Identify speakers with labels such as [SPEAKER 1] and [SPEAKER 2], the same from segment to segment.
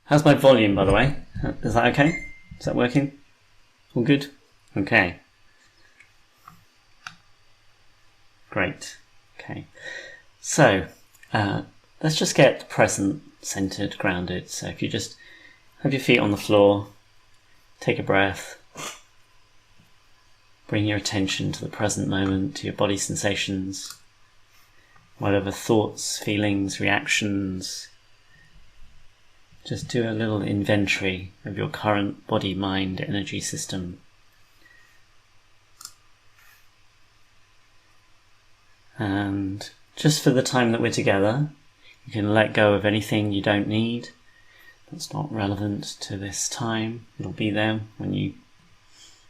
[SPEAKER 1] How's my volume, by the way? Is that okay? Is that working? All good? Okay. Great. Okay. So, let's just get present, centered, grounded. So if you just have your feet on the floor, take a breath, bring your attention to the present moment, to your body sensations, whatever thoughts, feelings, reactions. Just do a little inventory of your current body, mind, energy system. And just for the time that we're together, you can let go of anything you don't need, that's not relevant to this time. It'll be there when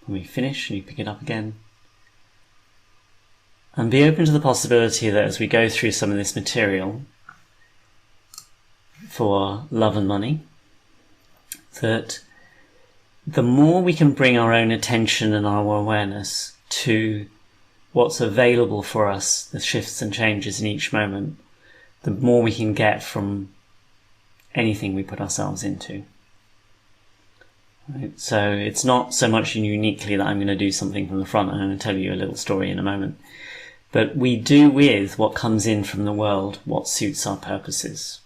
[SPEAKER 1] we finish and you pick it up again. And be open to the possibility that as we go through some of this material for love and money, that the more we can bring our own attention and our awareness to what's available for us, the shifts and changes in each moment, the more we can get from anything we put ourselves into. Right? So it's not so much uniquely that I'm going to do something from the front. I'm going to tell you a little story in a moment. But we do with what comes in from the world what suits our purposes.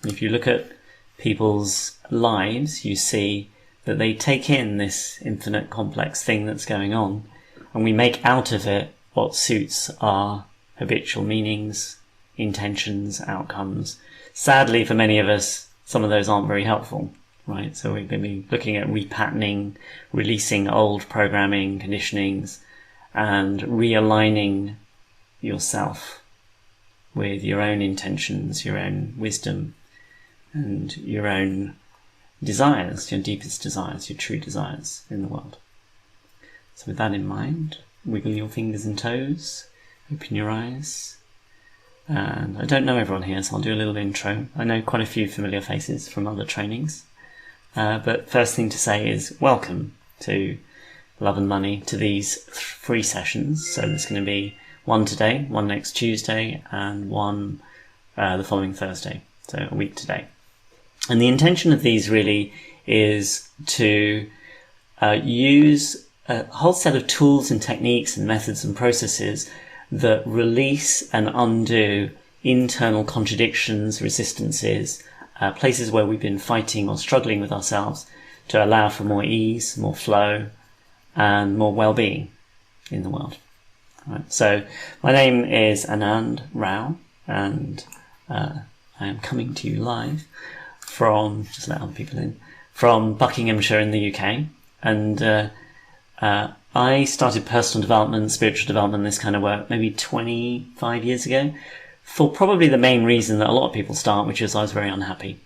[SPEAKER 1] If you look at people's lives, you see that they take in this infinite complex thing that's going on, and we make out of it what suits our habitual meanings, intentions, outcomes. Sadly, for many of us, some of those aren't very helpful, right? So we're going to be looking at repatterning, releasing old programming, conditionings, and realigning yourself with your own intentions, your own wisdom, and your own desires, your deepest desires, your true desires in the world. So with that in mind, wiggle your fingers and toes, open your eyes. And I don't know everyone here, so I'll do a little intro. I know quite a few familiar faces from other trainings. But first thing to say is welcome to Love and Money, to these 3 sessions. So there's going to be one today, one next Tuesday, and one the following Thursday, so a week today. And the intention of these really is to use a whole set of tools and techniques and methods and processes that release and undo internal contradictions, resistances, places where we've been fighting or struggling with ourselves, to allow for more ease, more flow, and more well-being in the world. Right. So my name is Anand Rao, and I am coming to you live from, just let other people in, from Buckinghamshire in the UK. And I started personal development, spiritual development, this kind of work maybe 25 years ago, for probably the main reason that a lot of people start, which is I was very unhappy.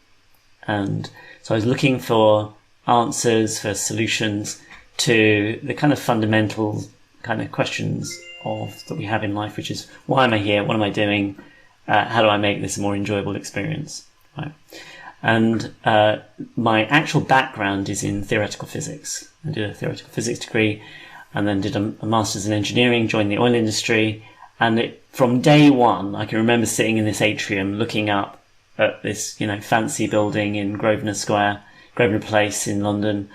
[SPEAKER 1] And so I was looking for answers, for solutions to the kind of fundamental kind of questions that we have in life, which is, why am I here? What am I doing? How do I make this a more enjoyable experience? Right. And my actual background is in theoretical physics. I did a theoretical physics degree and then did a master's in engineering, joined the oil industry. And from day one, I can remember sitting in this atrium looking up at this, fancy building in Grosvenor Place in London,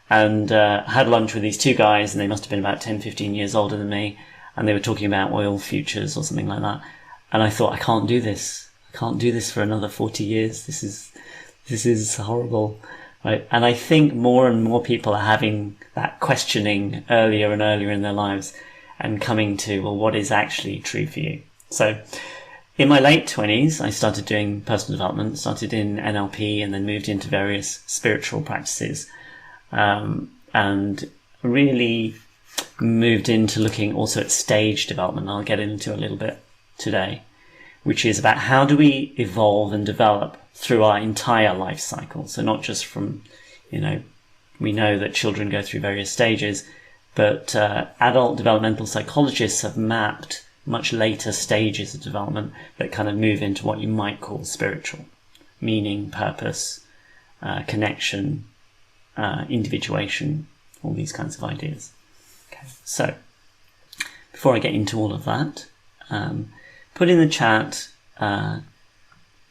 [SPEAKER 1] and had lunch with these 2 guys, and they must have been about 10, 15 years older than me. And they were talking about oil futures or something like that. And I thought, I can't do this. I can't do this for another 40 years. This is horrible. Right? And I think more and more people are having that questioning earlier and earlier in their lives and coming to, well, what is actually true for you? So in my late 20s, I started doing personal development, started in NLP, and then moved into various spiritual practices, and really moved into looking also at stage development. I'll get into a little bit today, which is about how do we evolve and develop through our entire life cycle. So not just from, we know that children go through various stages, but adult developmental psychologists have mapped much later stages of development that kind of move into what you might call spiritual, meaning, purpose, connection, individuation, all these kinds of ideas. Okay, so before I get into all of that, put in the chat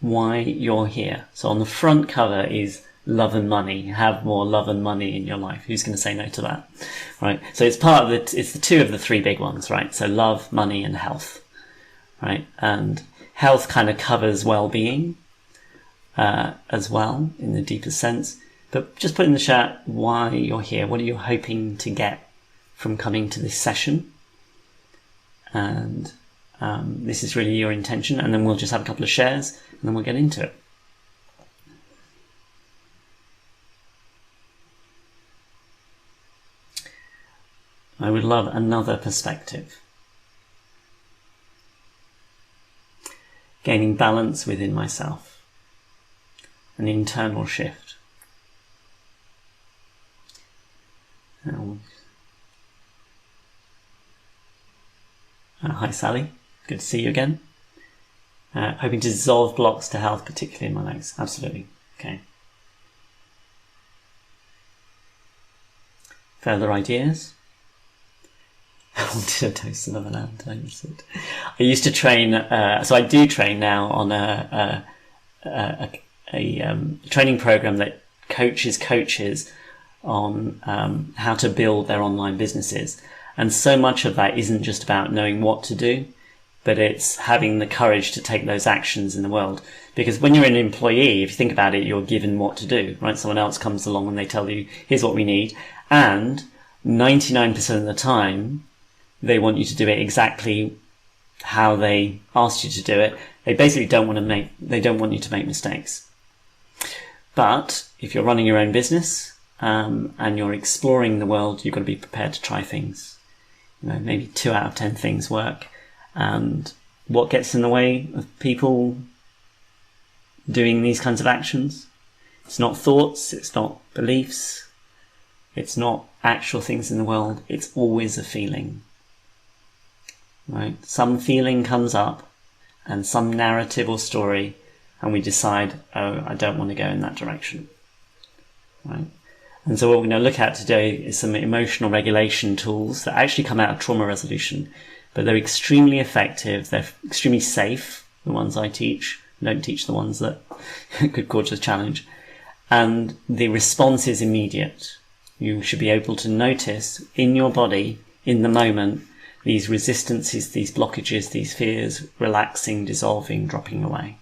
[SPEAKER 1] why you're here. So on the front cover is love and money. Have more love and money in your life. Who's going to say no to that, right? So it's it's the two of the three big ones, right? So love, money, and health, right? And health kind of covers well-being as well in the deepest sense. But just put in the chat why you're here. What are you hoping to get from coming to this session? And this is really your intention. And then we'll just have a couple of shares and then we'll get into it. I would love another perspective. Gaining balance within myself. An internal shift. Hi Sally, good to see you again. Hoping to dissolve blocks to health, particularly in my legs. Absolutely. Okay. Further ideas? I wanted to toast another land. I used to train, so I do train now on a training program that coaches on how to build their online businesses. And so much of that isn't just about knowing what to do, but it's having the courage to take those actions in the world. Because when you're an employee, if you think about it, you're given what to do, right? Someone else comes along and they tell you, here's what we need. And 99% of the time, they want you to do it exactly how they asked you to do it. They basically don't want you to make mistakes. But if you're running your own business, and you're exploring the world, you've got to be prepared to try things. Maybe 2 out of 10 things work. And what gets in the way of people doing these kinds of actions? It's not thoughts, it's not beliefs, it's not actual things in the world, it's always a feeling. Right? Some feeling comes up and some narrative or story, and we decide, oh, I don't want to go in that direction. Right? And so what we're going to look at today is some emotional regulation tools that actually come out of trauma resolution, but they're extremely effective. They're extremely safe, the ones I teach. I don't teach the ones that could cause a challenge. And the response is immediate. You should be able to notice in your body, in the moment, these resistances, these blockages, these fears, relaxing, dissolving, dropping away.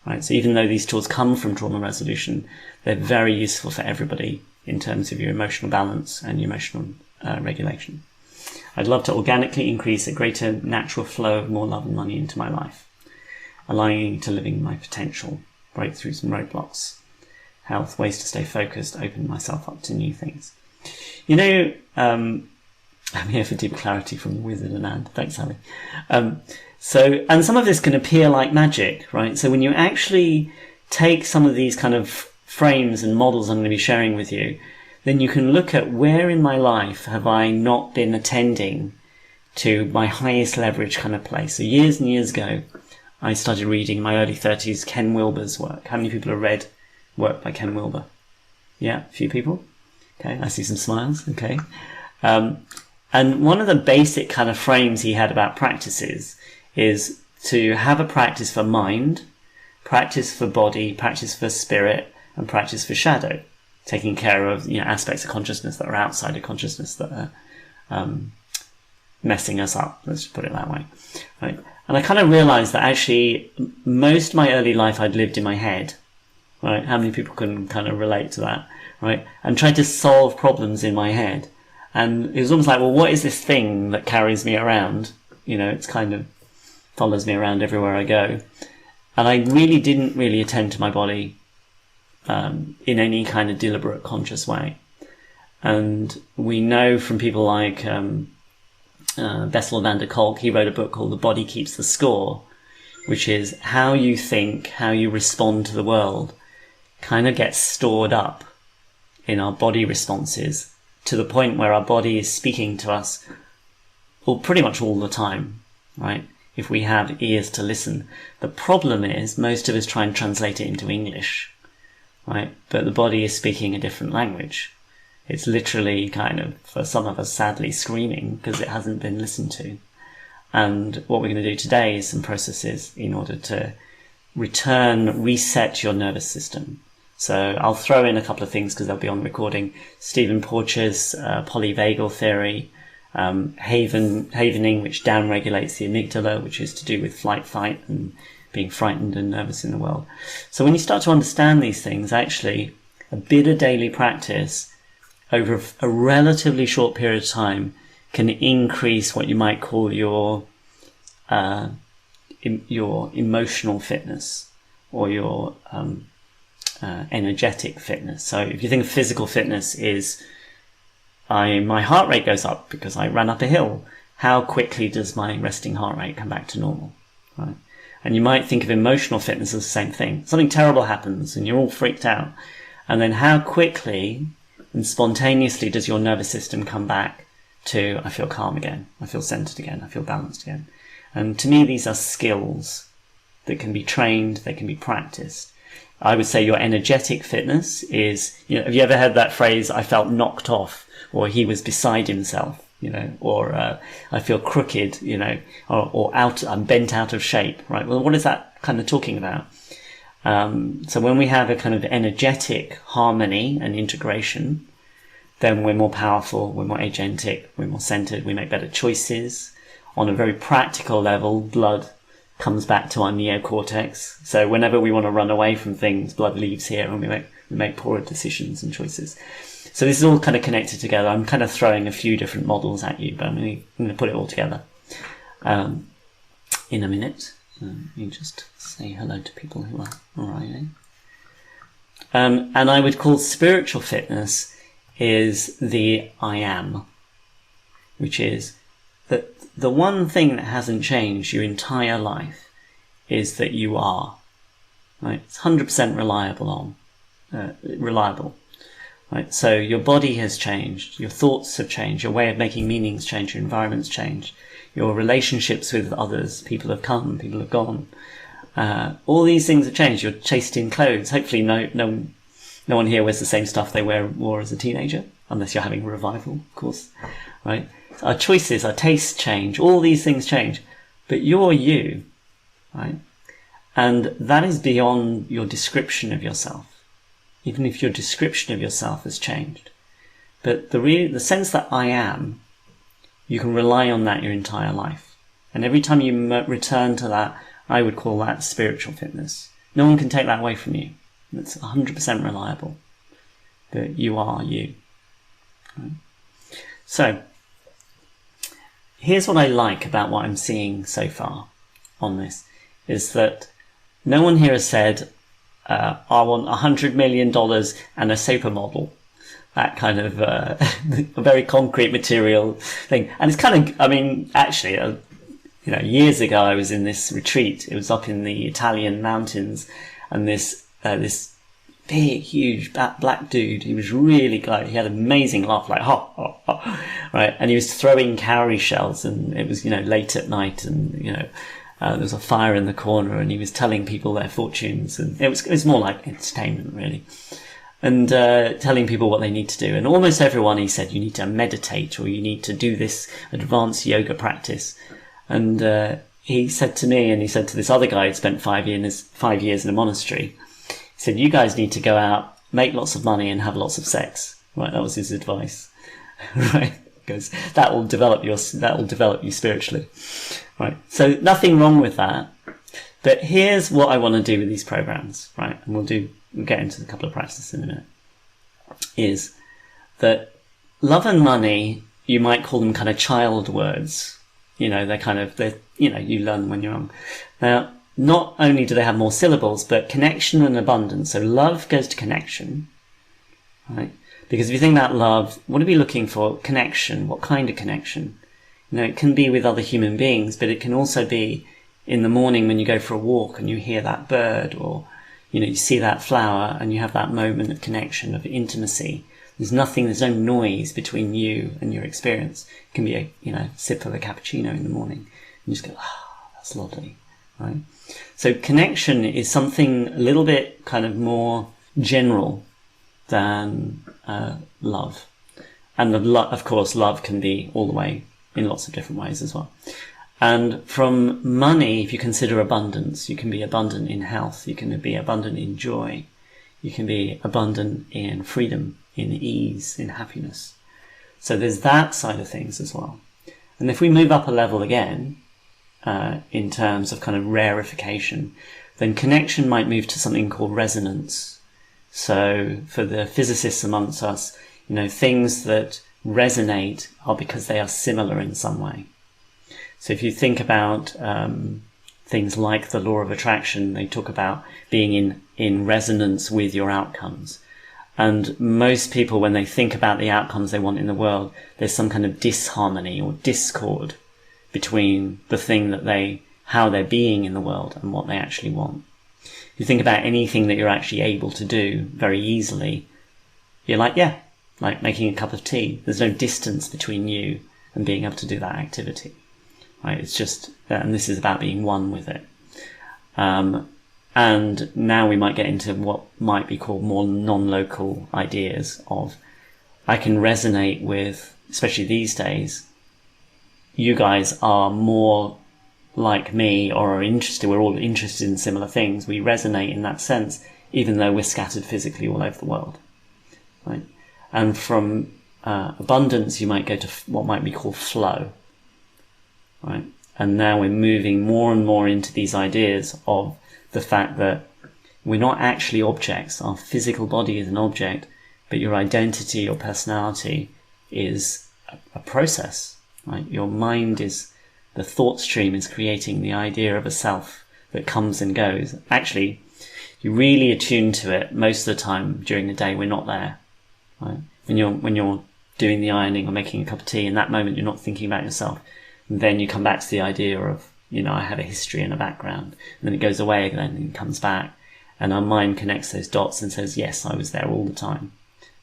[SPEAKER 1] Right? So even though these tools come from trauma resolution, they're very useful for everybody in terms of your emotional balance and your emotional regulation. I'd love to organically increase a greater natural flow of more love and money into my life, allowing me to living my potential, break through some roadblocks, health, ways to stay focused, open myself up to new things. I'm here for deeper clarity from the Wizard and Anne. Thanks, Sally. And some of this can appear like magic, right? So when you actually take some of these kind of frames and models I'm going to be sharing with you, then you can look at where in my life have I not been attending to my highest leverage kind of place. So years and years ago, I started reading in my early 30s Ken Wilber's work. How many people have read work by Ken Wilber? Yeah, a few people. Okay, I see some smiles. Okay. And one of the basic kind of frames he had about practices is to have a practice for mind, practice for body, practice for spirit, and practice for shadow, taking care of aspects of consciousness that are outside of consciousness that are messing us up. Let's just put it that way, right? And I kind of realised that actually most of my early life I'd lived in my head, right? How many people can kind of relate to that, right? And tried to solve problems in my head, and it was almost like, well, what is this thing that carries me around? It's kind of follows me around everywhere I go, and I really didn't attend to my body in any kind of deliberate, conscious way. And we know from people like Bessel van der Kolk, he wrote a book called The Body Keeps the Score, which is how you think, how you respond to the world kind of gets stored up in our body responses to the point where our body is speaking to us pretty much all the time, right? If we have ears to listen. The problem is most of us try and translate it into English, right? But the body is speaking a different language. It's literally kind of, for some of us, sadly screaming because it hasn't been listened to. And what we're going to do today is some processes in order to reset your nervous system So I'll throw in a couple of things because they'll be on recording. Stephen Porges' polyvagal theory, havening, which downregulates the amygdala, which is to do with flight, fight, and being frightened and nervous in the world. So when you start to understand these things, actually, a bit of daily practice over a relatively short period of time can increase what you might call your emotional fitness or your energetic fitness. So if you think of physical fitness is my heart rate goes up because I ran up a hill. How quickly does my resting heart rate come back to normal? Right? And you might think of emotional fitness as the same thing. Something terrible happens and you're all freaked out. And then how quickly and spontaneously does your nervous system come back to, I feel calm again, I feel centered again, I feel balanced again. And to me, these are skills that can be trained, they can be practiced. I would say your energetic fitness is, have you ever heard that phrase, I felt knocked off, or he was beside himself, or I feel crooked, or I'm bent out of shape, right? Well, what is that kind of talking about? So when we have a kind of energetic harmony and integration, then we're more powerful, we're more agentic, we're more centered, we make better choices. On a very practical level, blood comes back to our neocortex. So whenever we want to run away from things, blood leaves here and we make poorer decisions and choices. So this is all kind of connected together. I'm kind of throwing a few different models at you, but I'm going to put it all together in a minute. You just say hello to people who are arriving. And I would call spiritual fitness is the I am, which is that the one thing that hasn't changed your entire life is that you are. Right? It's 100% reliable. Right? So your body has changed, your thoughts have changed, your way of making meanings changed, your environment's changed, your relationships with others, people have come, people have gone. All these things have changed. You're chased in clothes. Hopefully no one here wears the same stuff they wore as a teenager, unless you're having a revival, of course. Right? Our choices, our tastes change, all these things change, but you're you, right? And that is beyond your description of yourself, even if your description of yourself has changed. But the sense that I am, you can rely on that your entire life. And every time you return to that, I would call that spiritual fitness. No one can take that away from you. It's 100% reliable. But you are you. Right? So, here's what I like about what I'm seeing so far on this, is that no one here has said, I want $100 million and a supermodel. That kind of a very concrete material thing. And it's kind of, actually, years ago I was in this retreat. It was up in the Italian mountains, and this big, huge black dude. He was really good. He had an amazing laugh, like ha ha ha, right? And he was throwing cowrie shells, and it was late at night, and there was a fire in the corner, and he was telling people their fortunes, and it was more like entertainment, really. And telling people what they need to do. And almost everyone, he said, you need to meditate, or you need to do this advanced yoga practice. And he said to me, and he said to this other guy who'd spent 5 years in a monastery, he said, you guys need to go out, make lots of money, and have lots of sex. Right, that was his advice. Right, because that will develop you spiritually. Right, so nothing wrong with that. But here's what I want to do with these programs, right? And we'll get into a couple of practices in a minute. Is that love and money, you might call them kind of child words. You learn when you're young. Now, not only do they have more syllables, but connection and abundance. So love goes to connection, right? Because if you think about love, what are we looking for? Connection. What kind of connection? It can be with other human beings, but it can also be in the morning when you go for a walk and you hear that bird, or you see that flower and you have that moment of connection, of intimacy. There's no noise between you and your experience. It can be a sip of a cappuccino in the morning. You just go, that's lovely, right? So connection is something a little bit kind of more general than love. And of course, love can be all the way in lots of different ways as well. And from money, if you consider abundance, you can be abundant in health, you can be abundant in joy, You can be abundant in freedom, in ease, in happiness. So there's that side of things as well. And if we move up a level again, in terms of kind of rarefication, then connection might move to something called resonance. So for the physicists amongst us, things that resonate are because they are similar in some way. So if you think about things like the law of attraction, they talk about being in resonance with your outcomes. And most people, when they think about the outcomes they want in the world, there's some kind of disharmony or discord between the thing that how they're being in the world and what they actually want. If you think about anything that you're actually able to do very easily, you're like making a cup of tea. There's no distance between you and being able to do that activity. Right? It's just, and this is about being one with it. And now we might get into what might be called more non-local ideas of, I can resonate with, especially these days, you guys are more like me or are interested, we're all interested in similar things. We resonate in that sense, even though we're scattered physically all over the world. Right? And from abundance, you might go to what might be called flow. Right? And now we're moving more and more into these ideas of the fact that we're not actually objects. Our physical body is an object, but your identity or personality is a process. Right? Your mind the thought stream is creating the idea of a self that comes and goes. Actually, you really attune to it most of the time during the day. We're not there. Right? When you're doing the ironing or making a cup of tea, in that moment you're not thinking about yourself. And then you come back to the idea of, I have a history and a background. And then it goes away again and comes back. And our mind connects those dots and says, yes, I was there all the time.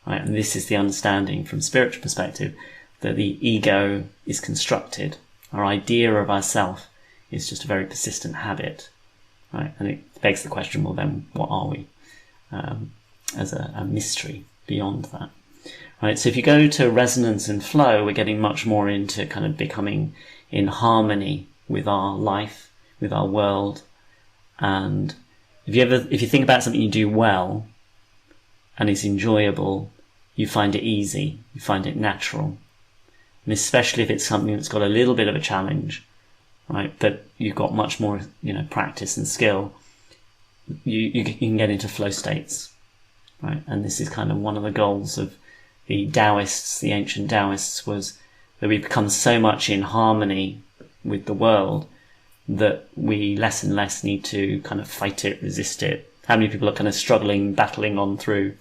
[SPEAKER 1] Right? And this is the understanding from spiritual perspective that the ego is constructed. Our idea of ourself is just a very persistent habit. Right? And it begs the question, well then, what are we? As a mystery beyond that. Right? So if you go to resonance and flow, we're getting much more into kind of becoming in harmony with our life, with our world. And if you think about something you do well and it's enjoyable, you find it easy, you find it natural. And especially if it's something that's got a little bit of a challenge, right? But you've got much more, practice and skill, you can get into flow states, right? And this is kind of one of the goals of the Taoists, the ancient Taoists, was that we become so much in harmony with the world that we less and less need to kind of fight it, resist it. How many people are kind of struggling, battling on through,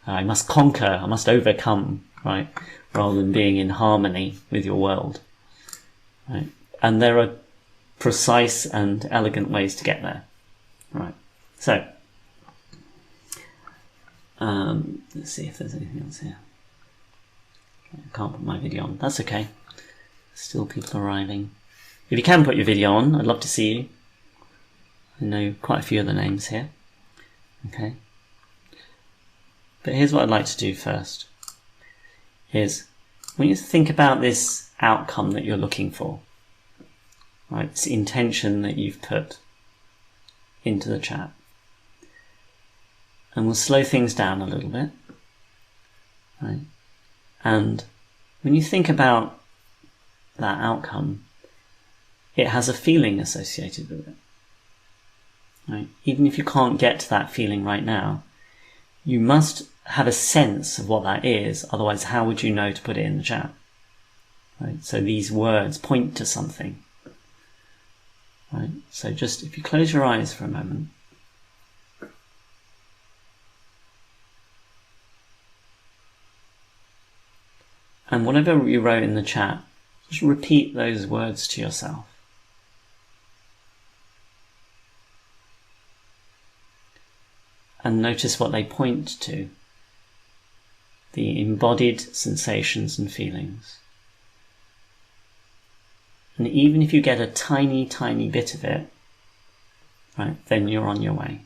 [SPEAKER 1] I must conquer, I must overcome, right? Rather than being in harmony with your world. Right? And there are precise and elegant ways to get there. Right. So, let's see if there's anything else here. I can't put my video on. That's okay. Still people arriving. If you can put your video on, I'd love to see you. I know quite a few of the names here. Okay. But here's what I'd like to do first. Is when you think about this outcome that you're looking for, right, this intention that you've put into the chat, and we'll slow things down a little bit, right? And when you think about that outcome, it has a feeling associated with it, right? Even if you can't get to that feeling right now, you must have a sense of what that is, otherwise how would you know to put it in the chat? Right? So these words point to something. Right? So just, if you close your eyes for a moment, and whatever you wrote in the chat, just repeat those words to yourself. And notice what they point to. The embodied sensations and feelings. And even if you get a tiny, tiny bit of it, right, then you're on your way.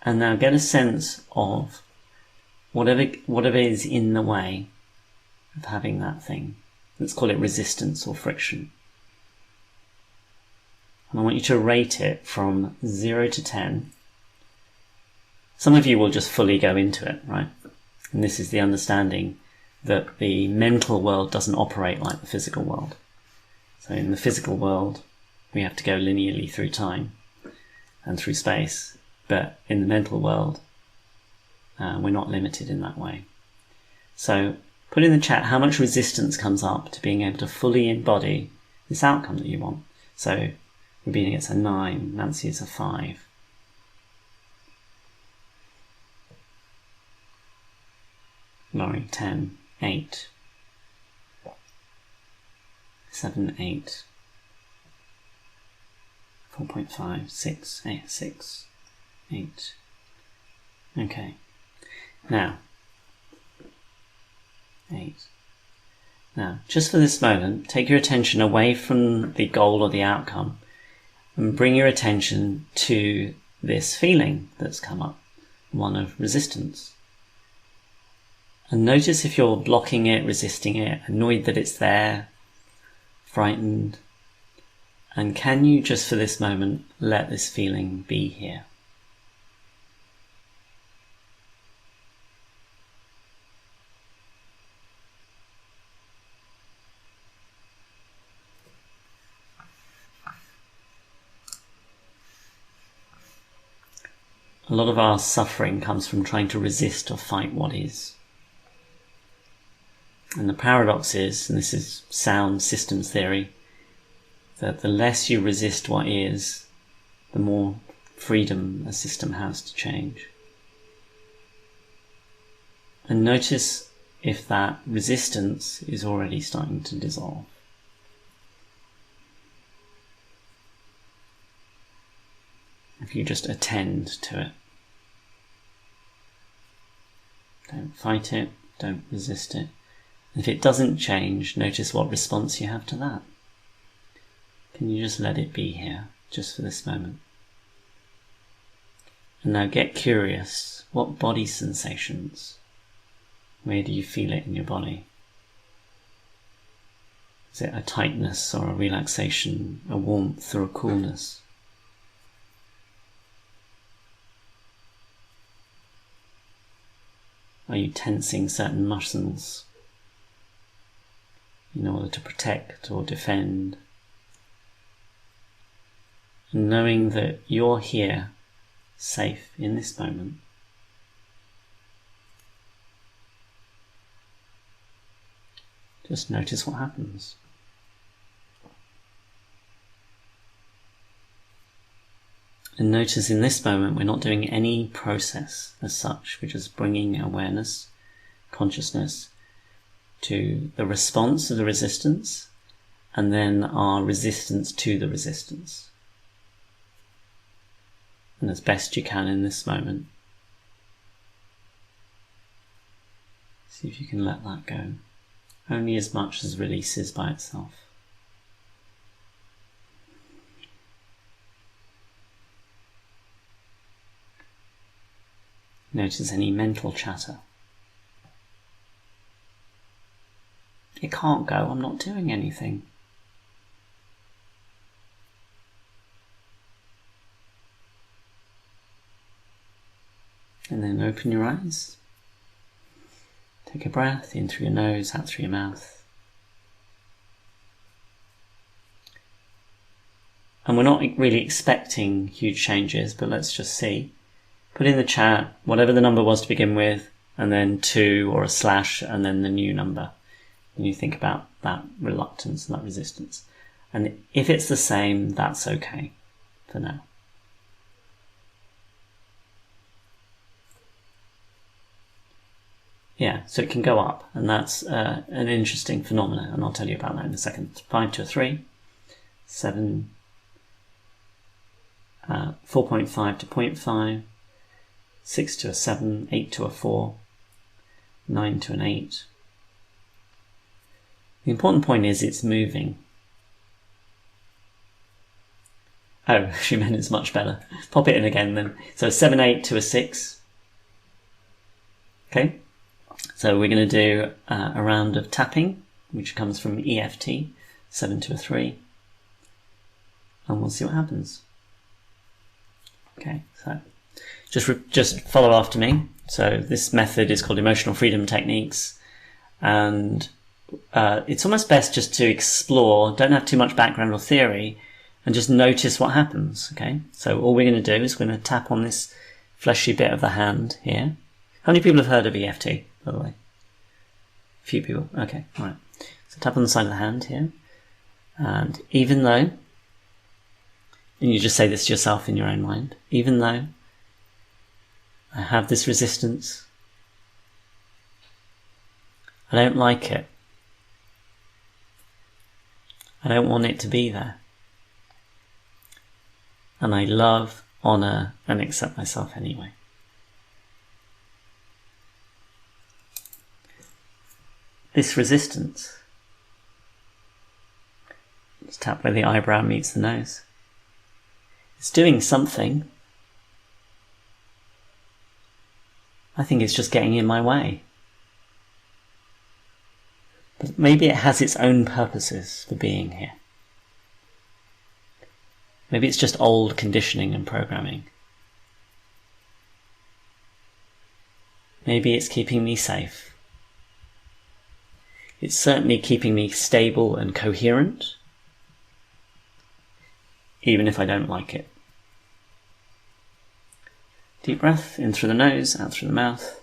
[SPEAKER 1] And now get a sense of whatever is in the way, of having that thing. Let's call it resistance or friction. And I want you to rate it from 0 to 10. Some of you will just fully go into it, right? And this is the understanding that the mental world doesn't operate like the physical world. So in the physical world, we have to go linearly through time and through space. But in the mental world, we're not limited in that way. So put in the chat how much resistance comes up to being able to fully embody this outcome that you want. So Rubina gets a 9, Nancy is a 5. Laurie, 10, 8, 7, 8, 4.5, 6, 8, 6, 8. Okay. Now, 8. Now, just for this moment, take your attention away from the goal or the outcome and bring your attention to this feeling that's come up, one of resistance. And notice if you're blocking it, resisting it, annoyed that it's there, frightened. And can you just for this moment let this feeling be here? A lot of our suffering comes from trying to resist or fight what is. And the paradox is, and this is sound systems theory, that the less you resist what is, the more freedom a system has to change. And notice if that resistance is already starting to dissolve. If you just attend to it. Don't fight it, don't resist it. If it doesn't change, notice what response you have to that. Can you just let it be here, just for this moment? And now get curious. What body sensations? Where do you feel it in your body? Is it a tightness or a relaxation, a warmth or a coolness? Are you tensing certain muscles in order to protect or defend? And knowing that you're here, safe in this moment. Just notice what happens. And notice in this moment we're not doing any process as such. We're just bringing awareness, consciousness to the response of the resistance and then our resistance to the resistance. And as best you can in this moment, see if you can let that go, only as much as releases by itself. Notice any mental chatter. It can't go, I'm not doing anything. And then open your eyes. Take a breath in through your nose, out through your mouth. And we're not really expecting huge changes, but let's just see. Put in the chat whatever the number was to begin with, and then 2 or a slash, and then the new number. And you think about that reluctance and that resistance. And if it's the same, that's okay for now. Yeah, so it can go up, and that's an interesting phenomenon, and I'll tell you about that in a second. 5 to a 3, 7, 4.5 to 0.5, 6 to a 7, 8 to a 4, 9 to an 8. The important point is it's moving. Oh, she meant it's much better. Pop it in again then. So 7, 8 to a 6. Okay. So we're going to do a round of tapping, which comes from EFT, 7 to a 3, and we'll see what happens. Okay, so just follow after me. So this method is called Emotional Freedom Techniques, and it's almost best just to explore, don't have too much background or theory, and just notice what happens, okay? So all we're going to do is we're going to tap on this fleshy bit of the hand here. How many people have heard of EFT, by the way? A few people, okay, all right. So tap on the side of the hand here, and even though, and you just say this to yourself in your own mind, even though I have this resistance, I don't like it, I don't want it to be there, and I love, honour and accept myself anyway. This resistance, let's tap where the eyebrow meets the nose, it's doing something. I think it's just getting in my way. But maybe it has its own purposes for being here. Maybe it's just old conditioning and programming. Maybe it's keeping me safe. It's certainly keeping me stable and coherent, even if I don't like it. Deep breath, in through the nose, out through the mouth.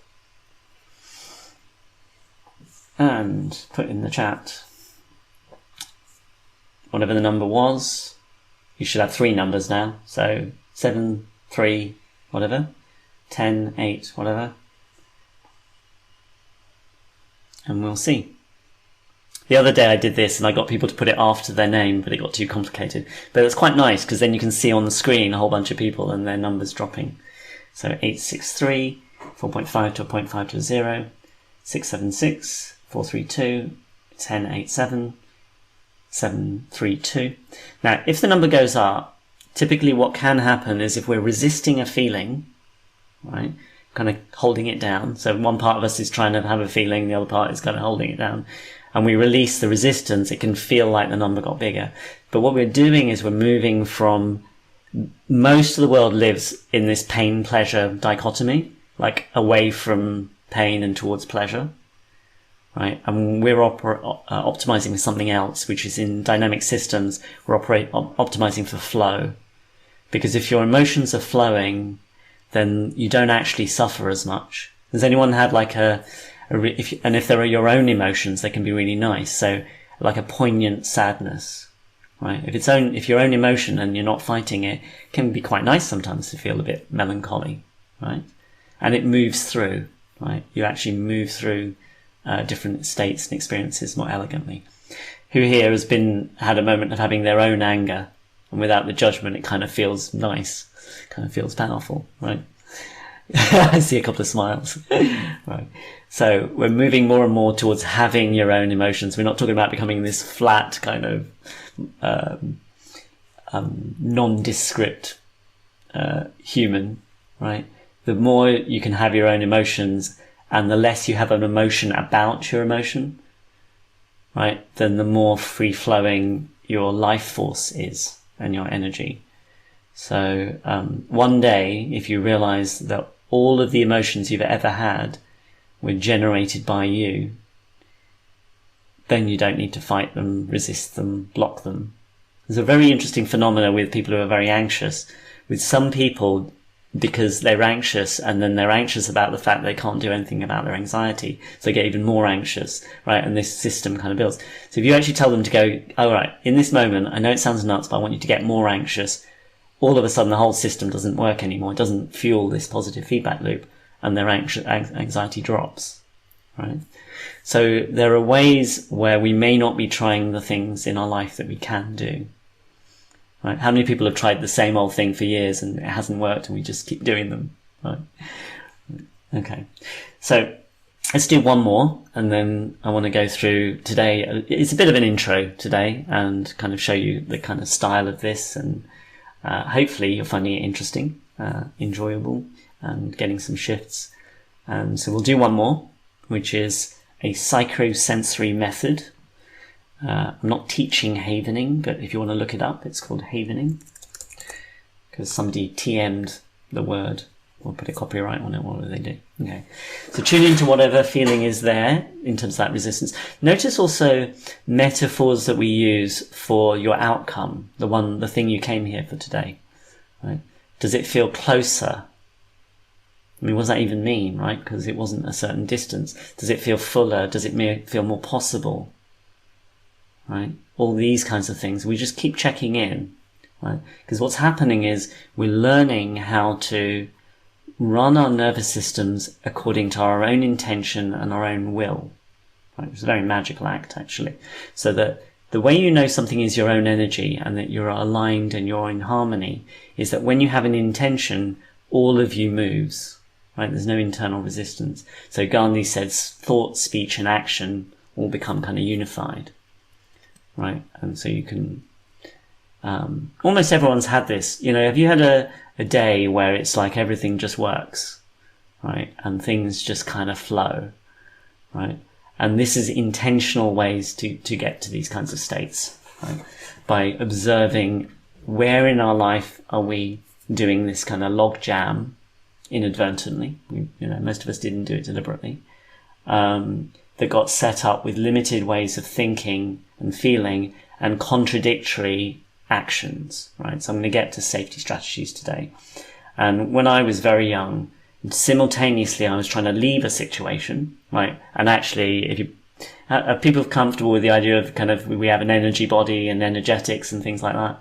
[SPEAKER 1] And put in the chat whatever the number was. You should have 3 numbers now. So 7, 3, whatever. 10, 8, whatever. And we'll see. The other day I did this and I got people to put it after their name, but it got too complicated. But it's quite nice because then you can see on the screen a whole bunch of people and their numbers dropping. So 863, 4.5 to a 0.5 to a 0, 676, 432, 1087, 732. Now, if the number goes up, typically what can happen is if we're resisting a feeling, right, kind of holding it down. So one part of us is trying to have a feeling, the other part is kind of holding it down. And we release the resistance, it can feel like the number got bigger. But what we're doing is we're moving from, most of the world lives in this pain-pleasure dichotomy, like away from pain and towards pleasure, right? And we're optimizing for something else, which is in dynamic systems, we're optimizing for flow. Because if your emotions are flowing, then you don't actually suffer as much. Has anyone had like if there are your own emotions, they can be really nice. So like a poignant sadness, right? If your own emotion and you're not fighting it, it can be quite nice sometimes to feel a bit melancholy, right? And it moves through, right? You actually move through different states and experiences more elegantly. Who here has had a moment of having their own anger, and without the judgment, it kind of feels nice, kind of feels powerful, right? I see a couple of smiles. Right. So we're moving more and more towards having your own emotions. We're not talking about becoming this flat kind of nondescript human, right? The more you can have your own emotions and the less you have an emotion about your emotion, right, then the more free-flowing your life force is and your energy. So one day, if you realize that all of the emotions you've ever had were generated by you, then you don't need to fight them, resist them, block them. There's a very interesting phenomena with people who are very anxious. With some people, because they're anxious and then they're anxious about the fact they can't do anything about their anxiety, so they get even more anxious, right? And this system kind of builds. So if you actually tell them to go, all right, in this moment, I know it sounds nuts, but I want you to get more anxious, all of a sudden the whole system doesn't work anymore. It doesn't fuel this positive feedback loop and their anxiety drops, right? So there are ways where we may not be trying the things in our life that we can do, right? How many people have tried the same old thing for years and it hasn't worked and we just keep doing them, right? Okay. So let's do one more and then I want to go through today. It's a bit of an intro today and kind of show you the kind of style of this, and hopefully you're finding it interesting, enjoyable, and getting some shifts. And so we'll do one more. which is a psychosensory method. I'm not teaching havening, but if you want to look it up, it's called havening, because somebody TM'd the word or put a copyright on it. What do they do? Okay, so tune into whatever feeling is there in terms of that resistance. Notice also metaphors that we use for your outcome, the thing you came here for today. Right? Does it feel closer? I mean, what does that even mean, right? Because it wasn't a certain distance. Does it feel fuller? Does it feel more possible? Right? All these kinds of things. We just keep checking in, right? Because what's happening is we're learning how to run our nervous systems according to our own intention and our own will. Right? It's a very magical act, actually. So that the way you know something is your own energy and that you're aligned and you're in harmony is that when you have an intention, all of you moves. Right? There's no internal resistance. So Gandhi says thought, speech and action all become kind of unified. Right? And so you can... almost everyone's had this. You know, have you had a day where it's like everything just works? Right? And things just kind of flow. Right? And this is intentional ways to get to these kinds of states. Right? By observing where in our life are we doing this kind of log jam inadvertently. Most of us didn't do it deliberately. That got set up with limited ways of thinking and feeling and contradictory actions, right? So I'm going to get to safety strategies today. And when I was very young, simultaneously I was trying to leave a situation, right? And actually, if you are people comfortable with the idea of kind of we have an energy body and energetics and things like that,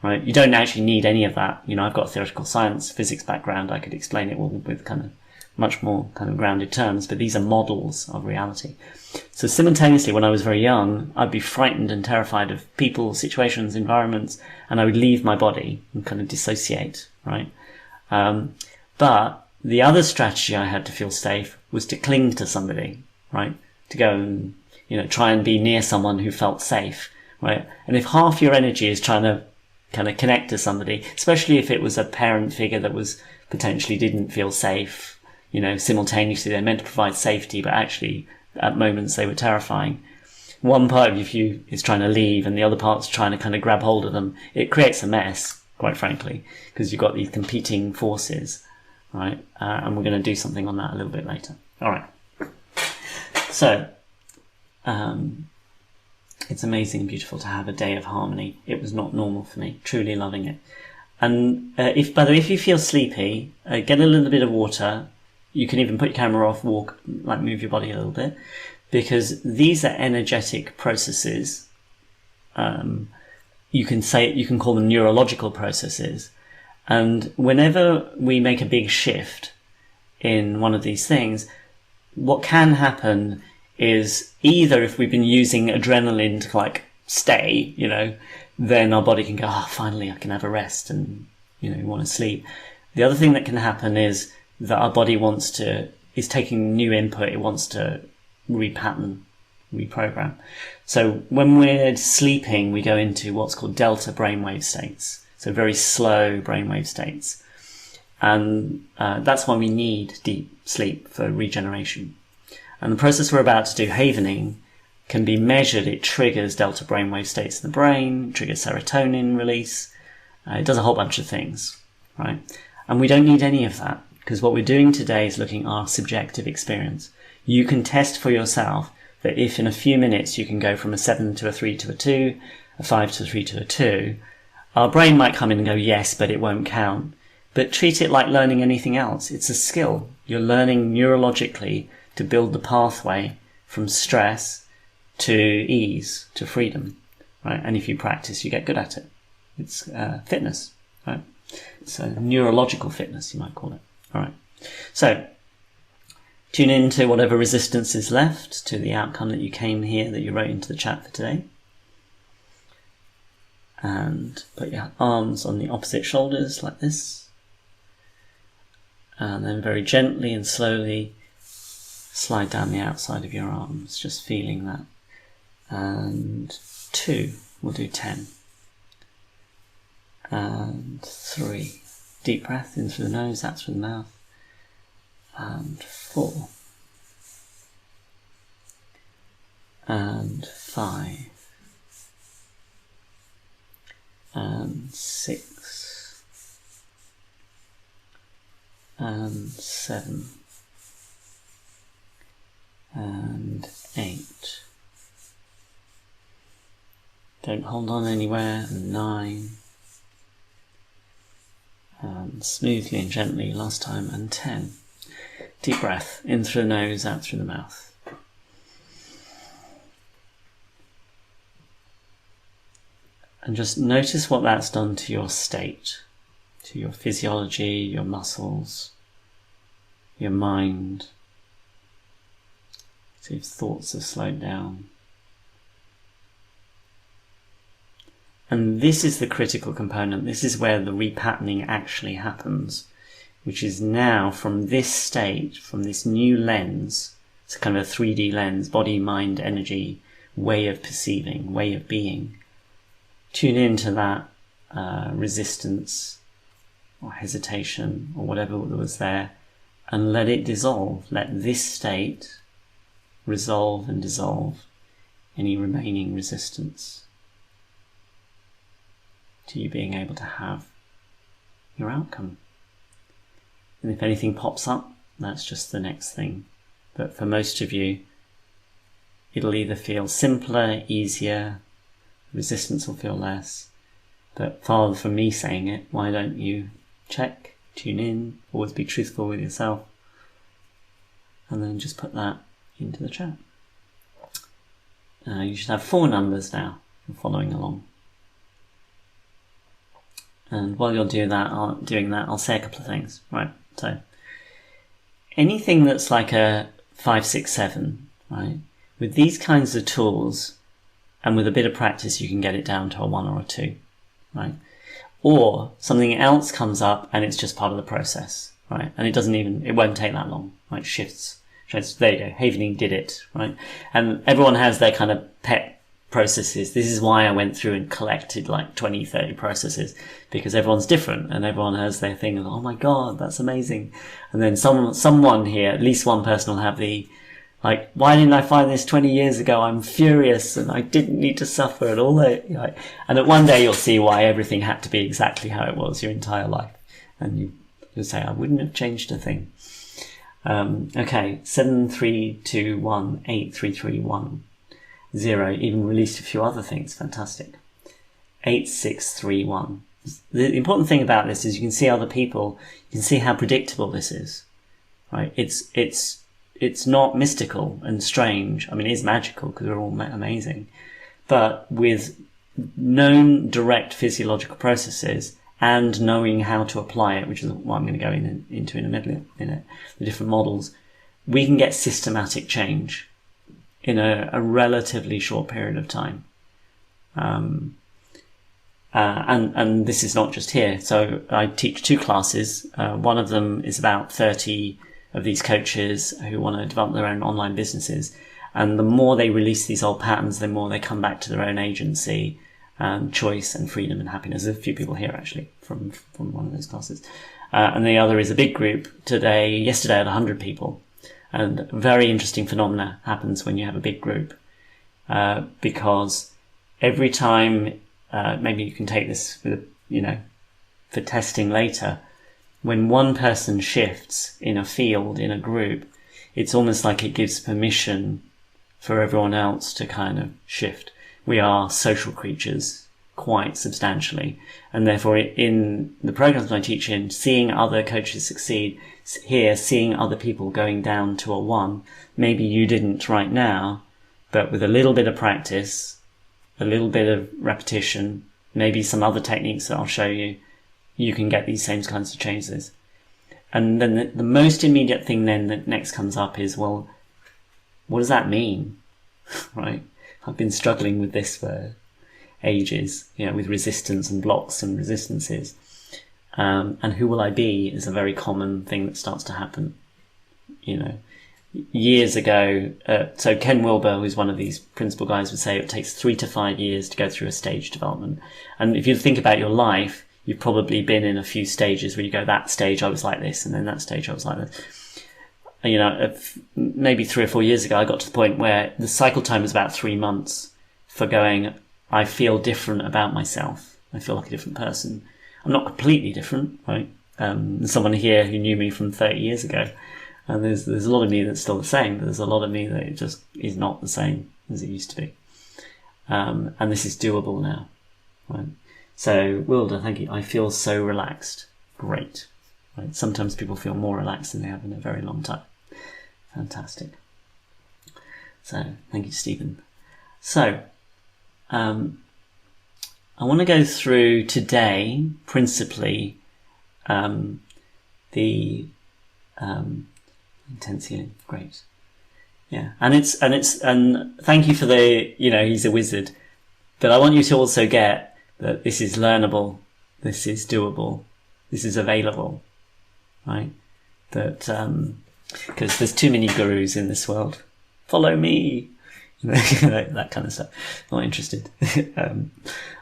[SPEAKER 1] right? You don't actually need any of that. I've got a theoretical science, physics background. I could explain it all with kind of much more kind of grounded terms, but these are models of reality. So simultaneously, when I was very young, I'd be frightened and terrified of people, situations, environments, and I would leave my body and kind of dissociate, right? But the other strategy I had to feel safe was to cling to somebody, right? To go and, try and be near someone who felt safe, right? And if half your energy is trying to kind of connect to somebody, especially if it was a parent figure that was potentially didn't feel safe, simultaneously they're meant to provide safety, but actually at moments they were terrifying. One part of you is trying to leave and the other part's trying to kind of grab hold of them. It creates a mess, quite frankly, because you've got these competing forces, right? And we're going to do something on that a little bit later. All right. So, it's amazing and beautiful to have a day of harmony. It was not normal for me. Truly loving it. And by the way, if you feel sleepy, get a little bit of water. You can even put your camera off, walk, like move your body a little bit, because these are energetic processes. You can call them neurological processes. And whenever we make a big shift in one of these things, what can happen is either if we've been using adrenaline to like stay, then our body can go, finally I can have a rest and, want to sleep. The other thing that can happen is that our body is taking new input. It wants to repattern, reprogram. So when we're sleeping, we go into what's called delta brainwave states. So very slow brainwave states. And that's why we need deep sleep for regeneration. And the process we're about to do, havening, can be measured. It triggers delta brainwave states in the brain, triggers serotonin release. It does a whole bunch of things, right? And we don't need any of that. Because what we're doing today is looking at our subjective experience. You can test for yourself that if in a few minutes you can go from a 7 to a 3 to a 2, a 5 to a 3 to a 2, our brain might come in and go, yes, but it won't count. But treat it like learning anything else. It's a skill. You're learning neurologically to build the pathway from stress to ease, to freedom, right? And if you practice, you get good at it. It's fitness, right? So neurological fitness, you might call it. All right. So tune in to whatever resistance is left to the outcome that you came here, that you wrote into the chat for today. And put your arms on the opposite shoulders like this. And then very gently and slowly slide down the outside of your arms, just feeling that. And 2, we'll do 10. And 3. Deep breath in through the nose, out through the mouth. And 4. and 5 and 6 and 7 and 8. Don't hold on anywhere. 9 and smoothly and gently last time, and 10. Deep breath in through the nose, out through the mouth. And just notice what that's done to your state, to your physiology, your muscles, your mind. See if thoughts have slowed down. And this is the critical component. This is where the repatterning actually happens, which is now from this state, from this new lens. It's kind of a 3D lens, body, mind, energy, way of perceiving, way of being. Tune into that resistance or hesitation or whatever was there, and let it dissolve. Let this state resolve and dissolve any remaining resistance to you being able to have your outcome. And if anything pops up, that's just the next thing. But for most of you, it'll either feel simpler, easier, resistance will feel less. But far from me saying it, why don't you check, tune in, always be truthful with yourself, and then just put that into the chat. You should have 4 numbers now, if you're following along. And while you're doing that, I'll say a couple of things. Right, so anything that's like a 5, 6, 7, right? With these kinds of tools, and with a bit of practice, you can get it down to a 1 or a 2, right? Or something else comes up and it's just part of the process, right? And it won't take that long, right? Shifts. There you go. Havening did it, right? And everyone has their kind of pet processes. This is why I went through and collected like 20, 30 processes, because everyone's different and everyone has their thing of, oh my God, that's amazing. And then someone here, at least one person will have the, like, why didn't I find this 20 years ago? I'm furious and I didn't need to suffer and all that. Like, and then one day you'll see why everything had to be exactly how it was your entire life. And you'll say, I wouldn't have changed a thing. Okay, 7, 3, 2, 1, 8, 3, 3, 1, 0. Even released a few other things. Fantastic. 8, 6, 3, 1. The important thing about this is you can see other people. You can see how predictable this is. Right? It's not mystical and strange. I mean, it is magical because we're all amazing. But with known direct physiological processes and knowing how to apply it, which is what I'm going to go into in a minute, the different models, we can get systematic change in a relatively short period of time. And this is not just here. So I teach 2 classes. One of them is about 30 of these coaches who want to develop their own online businesses. And the more they release these old patterns, the more they come back to their own agency and choice and freedom and happiness. There's a few people here actually from one of those classes. And the other is a big group. Yesterday I had 100 people. And a very interesting phenomena happens when you have a big group. Because every time, maybe you can take this for testing later, when one person shifts in a field, in a group, it's almost like it gives permission for everyone else to kind of shift. We are social creatures quite substantially. And therefore, in the programs I teach in, seeing other coaches succeed, here, seeing other people going down to a 1, maybe you didn't right now, but with a little bit of practice, a little bit of repetition, maybe some other techniques that I'll show you, you can get these same kinds of changes. And then the most immediate thing then that next comes up is, well, what does that mean? Right? I've been struggling with this for ages, with resistance and blocks and resistances. And who will I be is a very common thing that starts to happen. Years ago, so Ken Wilber, who's one of these principal guys, would say it takes 3 to 5 years to go through a stage development. And if you think about your life, you've probably been in a few stages where you go, that stage I was like this, and then that stage I was like this. maybe 3 or 4 years ago, I got to the point where the cycle time was about 3 months for going, I feel different about myself. I feel like a different person. I'm not completely different, right? There's someone here who knew me from 30 years ago, and there's a lot of me that's still the same, but there's a lot of me that it just is not the same as it used to be. And this is doable now, right? So, Wilder, thank you. I feel so relaxed. Great. Right? Sometimes people feel more relaxed than they have in a very long time. Fantastic. So, thank you, Stephen. So, I want to go through today, principally, the intense healing. Great. Yeah. And thank you for he's a wizard. But I want you to also get that this is learnable, this is doable, this is available, right? That, because there's too many gurus in this world. Follow me. That kind of stuff. Not interested.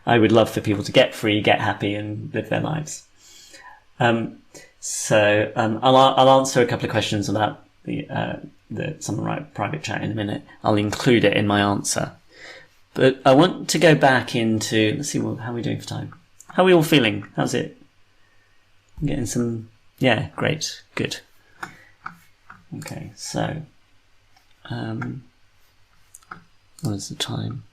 [SPEAKER 1] I would love for people to get free, get happy, and live their lives. So I'll answer a couple of questions about the Someone Write private chat in a minute. I'll include it in my answer. But I want to go back into, let's see, how are we doing for time? How are we all feeling? How's it? I'm getting some, yeah, great, good. Okay, so, what is the time?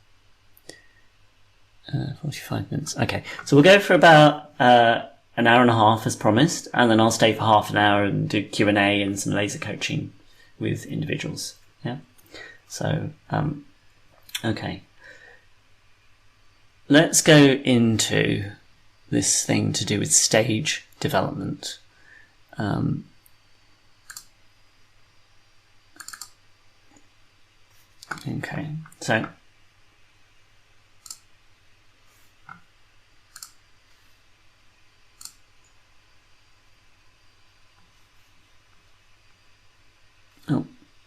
[SPEAKER 1] 45 minutes. Okay, so we'll go for about an hour and a half as promised, and then I'll stay for half an hour and do Q&A and some laser coaching with individuals. Yeah. So, okay. Let's go into this thing to do with stage development. Okay, so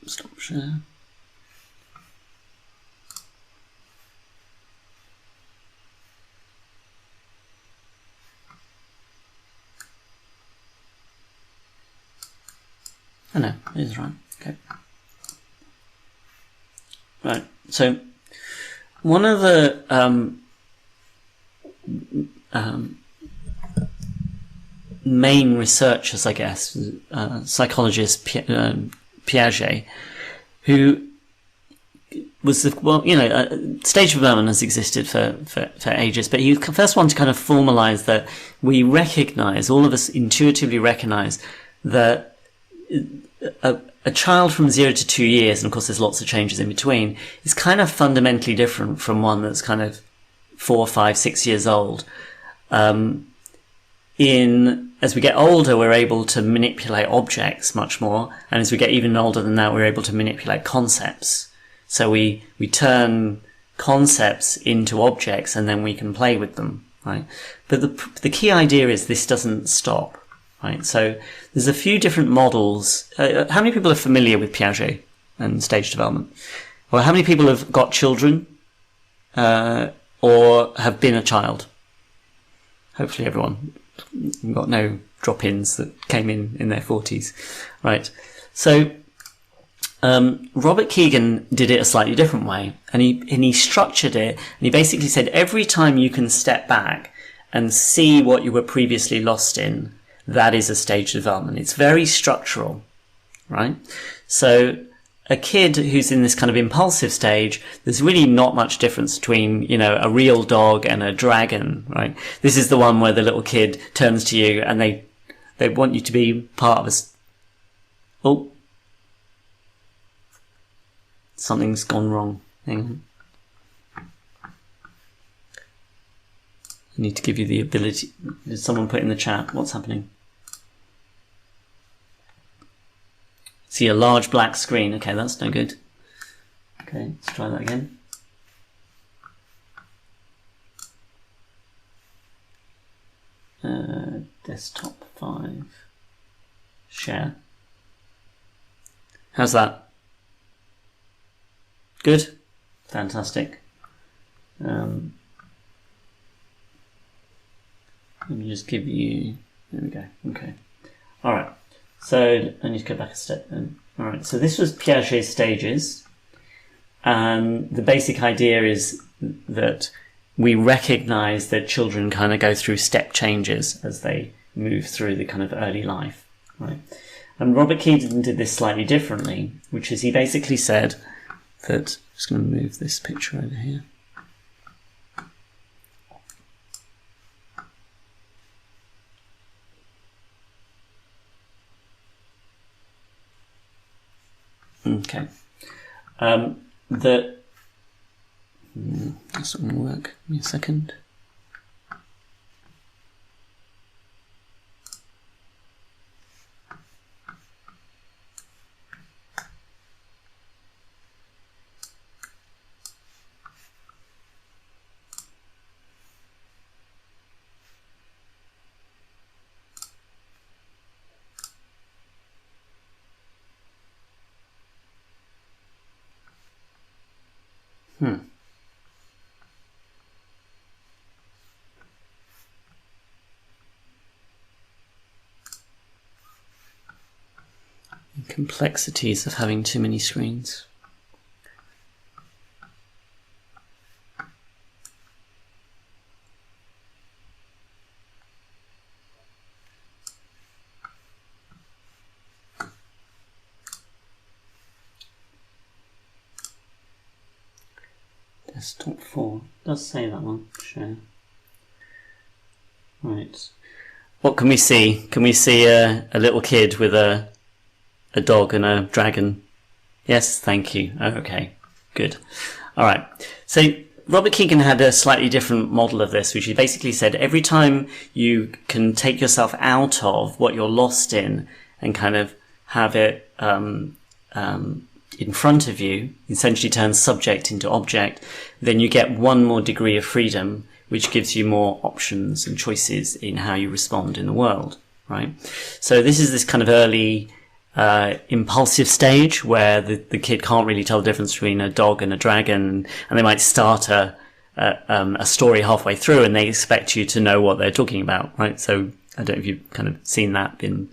[SPEAKER 1] stop share. Oh no, it is right. Okay. Right. So one of the main researchers, I guess, psychologist Piaget, who was stage development has existed for ages, but he was the first one to kind of formalize that we recognize, all of us intuitively recognize that a child from 0 to 2 years, and of course there's lots of changes in between, is kind of fundamentally different from one that's kind of 4, 5, 6 years old. As we get older, we're able to manipulate objects much more, and as we get even older than that, we're able to manipulate concepts. So we turn concepts into objects, and then we can play with them, right? But the key idea is this doesn't stop. Right, so there's a few different models. How many people are familiar with Piaget and stage development? Or how many people have got children or have been a child? Hopefully everyone. We've got no drop-ins that came in their 40s. Right, so Robert Keegan did it a slightly different way, and he structured it, and he basically said every time you can step back and see what you were previously lost in, that is a stage development. It's very structural, right? So a kid who's in this kind of impulsive stage, there's really not much difference between, a real dog and a dragon, right? This is the one where the little kid turns to you and they want you to be part of Oh, something's gone wrong. Hang on. I need to give you the ability. Did someone put in the chat? What's happening? See a large black screen. Okay, that's no good. Okay, let's try that again. Desktop 5. Share. How's that? Good? Fantastic. Let me just give you... There we go. Okay. Alright. So I need to go back a step then. All right. So this was Piaget's stages, and the basic idea is that we recognise that children kind of go through step changes as they move through the kind of early life, right? And Robert Keegan did this slightly differently, which is he basically said that, I'm just going to move this picture over here. Okay. That's not going to work. Give me a second. Complexities of having too many screens. Desktop 4 does say that one. Share. Right. What can we see? Can we see a little kid with a dog and a dragon? Yes, thank you. Oh, okay, good. All right. So Robert Keegan had a slightly different model of this, which he basically said every time you can take yourself out of what you're lost in and kind of have it in front of you, essentially turn subject into object, then you get one more degree of freedom, which gives you more options and choices in how you respond in the world, right? So this is this kind of early impulsive stage where the kid can't really tell the difference between a dog and a dragon, and they might start a story halfway through and they expect you to know what they're talking about, right? So I don't know if you've kind of seen that, been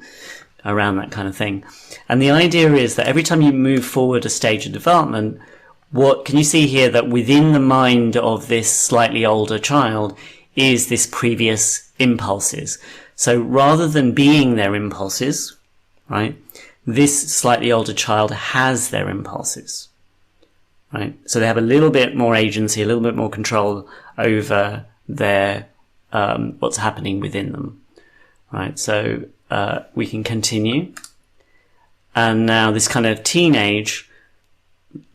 [SPEAKER 1] around that kind of thing. And the idea is that every time you move forward a stage of development, what can you see here, that within the mind of this slightly older child is this previous impulses. So rather than being their impulses, right, this slightly older child has their impulses, right? So they have a little bit more agency, a little bit more control over their what's happening within them, right? So we can continue, and now this kind of teenage,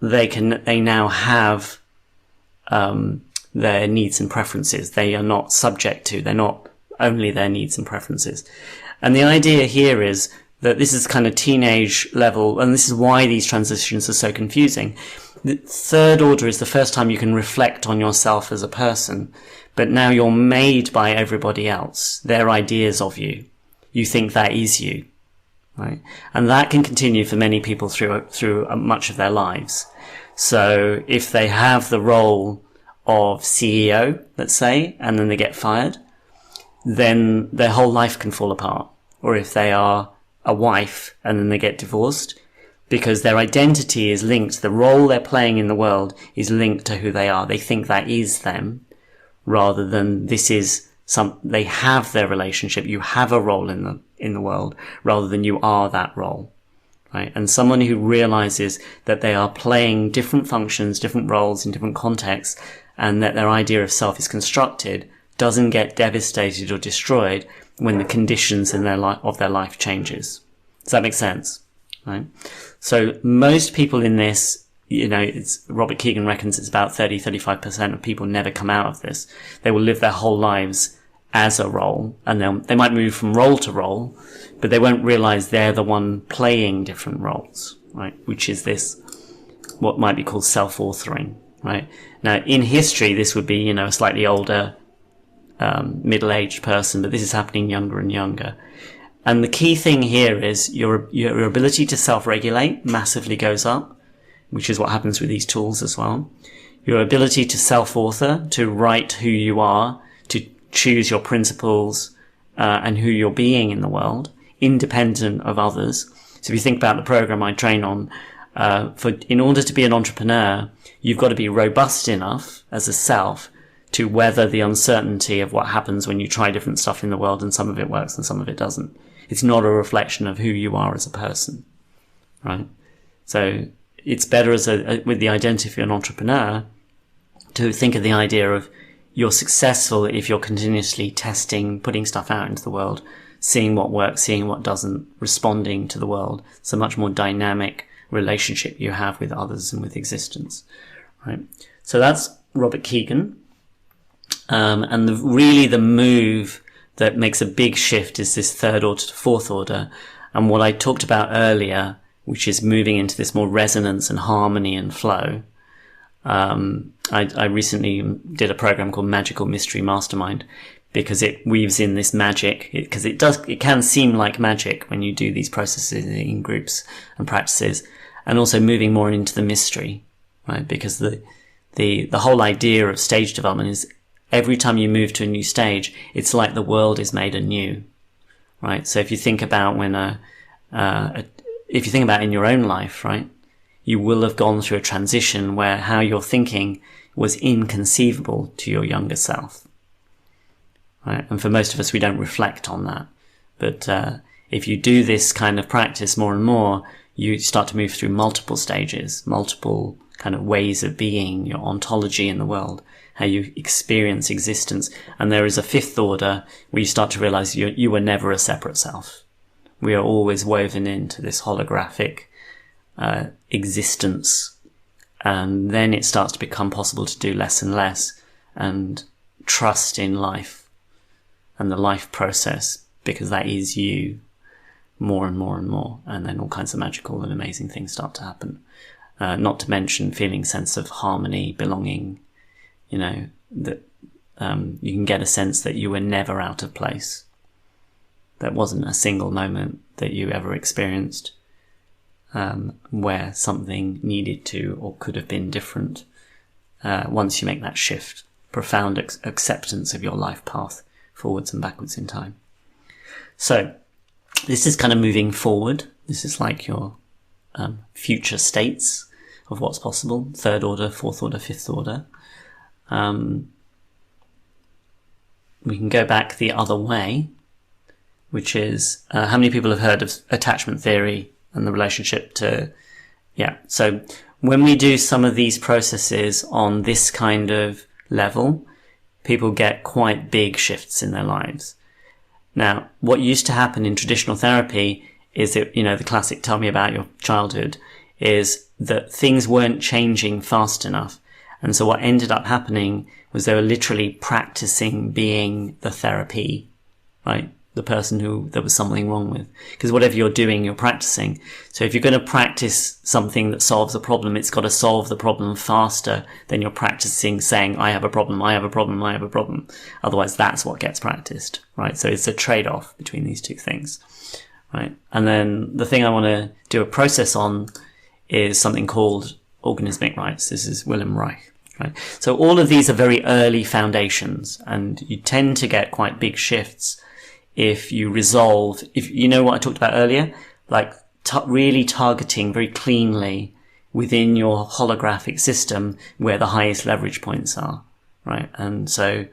[SPEAKER 1] they now have their needs and preferences. They are not subject to, they're not only their needs and preferences. And the idea here is that this is kind of teenage level, and this is why these transitions are so confusing. The third order is the first time you can reflect on yourself as a person, but now you're made by everybody else, their ideas of you. You think that is you, right? And that can continue for many people through much of their lives. So if they have the role of CEO, let's say, and then they get fired, then their whole life can fall apart. Or if they are a wife and then they get divorced, because their identity is linked, the role they're playing in the world is linked to who they are. They think that is them, rather than this is they have their relationship. You have a role in the world, rather than you are that role, right? And someone who realizes that they are playing different functions, different roles in different contexts, and that their idea of self is constructed, doesn't get devastated or destroyed when the conditions in their life changes. Does that make sense? Right? So most people in this, Robert Keegan reckons it's about 30-35% of people never come out of this. They will live their whole lives as a role, and they might move from role to role, but they won't realize they're the one playing different roles, right? Which is this, what might be called self-authoring, right? Now, in history, this would be, a slightly older, middle-aged person, but this is happening younger and younger. And the key thing here is your ability to self-regulate massively goes up, which is what happens with these tools as well. Your ability to self-author, to write who you are, to choose your principles, and who you're being in the world, independent of others. So if you think about the program I train on, in order to be an entrepreneur, you've got to be robust enough as a self to weather the uncertainty of what happens when you try different stuff in the world, and some of it works and some of it doesn't. It's not a reflection of who you are as a person, right? So it's better with the identity of an entrepreneur to think of the idea of you're successful if you're continuously testing, putting stuff out into the world, seeing what works, seeing what doesn't, responding to the world. It's a much more dynamic relationship you have with others and with existence, right? So that's Robert Kegan. And really the move that makes a big shift is this third order to fourth order. And what I talked about earlier, which is moving into this more resonance and harmony and flow. I recently did a program called Magical Mystery Mastermind, because it weaves in this magic, because it can seem like magic when you do these processes in groups and practices, and also moving more into the mystery, right? Because the whole idea of stage development is every time you move to a new stage, it's like the world is made anew, right? So if you think about if you think about in your own life, right, you will have gone through a transition where how you're thinking was inconceivable to your younger self, right? And for most of us, we don't reflect on that. But if you do this kind of practice more and more, you start to move through multiple stages, multiple kind of ways of being, your ontology in the world, how you experience existence. And there is a fifth order where you start to realize you were never a separate self. We are always woven into this holographic existence. And then it starts to become possible to do less and less and trust in life and the life process, because that is you more and more and more. And then all kinds of magical and amazing things start to happen. Not to mention feeling sense of harmony, belonging, that you can get a sense that you were never out of place. There wasn't a single moment that you ever experienced where something needed to or could have been different. Once you make that shift, profound acceptance of your life path forwards and backwards in time. So this is kind of moving forward. This is like your future states of what's possible. Third order, fourth order, fifth order. We can go back the other way, which is how many people have heard of attachment theory and the relationship to, so when we do some of these processes on this kind of level, people get quite big shifts in their lives. Now, what used to happen in traditional therapy is that, the classic tell me about your childhood, is that things weren't changing fast enough. And so what ended up happening was they were literally practicing being the therapy, right? The person who there was something wrong with. Because whatever you're doing, you're practicing. So if you're going to practice something that solves a problem, it's got to solve the problem faster than you're practicing saying, I have a problem, I have a problem, I have a problem. Otherwise, that's what gets practiced, right? So it's a trade-off between these two things, right? And then the thing I want to do a process on is something called organismic rights. This is Wilhelm Reich, right? So all of these are very early foundations, and you tend to get quite big shifts if you resolve, if you know what I talked about earlier, like really targeting very cleanly within your holographic system where the highest leverage points are, right? And so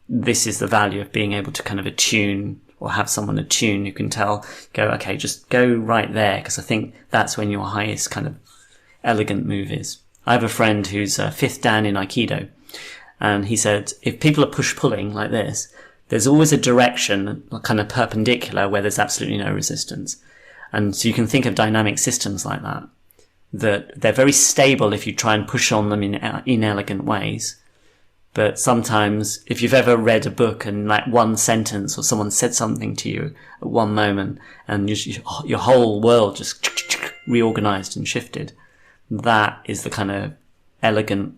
[SPEAKER 1] this is the value of being able to kind of attune, or have someone attune who can go, okay, just go right there, because I think that's when your highest kind of elegant move is. I have a friend who's fifth Dan in Aikido, and he said, if people are push-pulling like this, there's always a direction, kind of perpendicular, where there's absolutely no resistance. And so you can think of dynamic systems like that they're very stable if you try and push on them in inelegant ways. But sometimes, if you've ever read a book and like one sentence or someone said something to you at one moment and your whole world just reorganized and shifted, that is the kind of elegant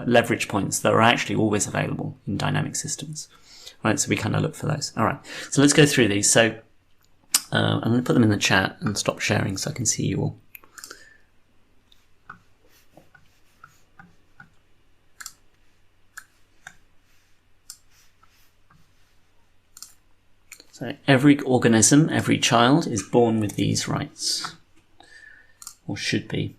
[SPEAKER 1] leverage points that are actually always available in dynamic systems. Right, so we kind of look for those. All right, so let's go through these. So I'm going to put them in the chat and stop sharing so I can see you all. So every organism, every child is born with these rights, or should be.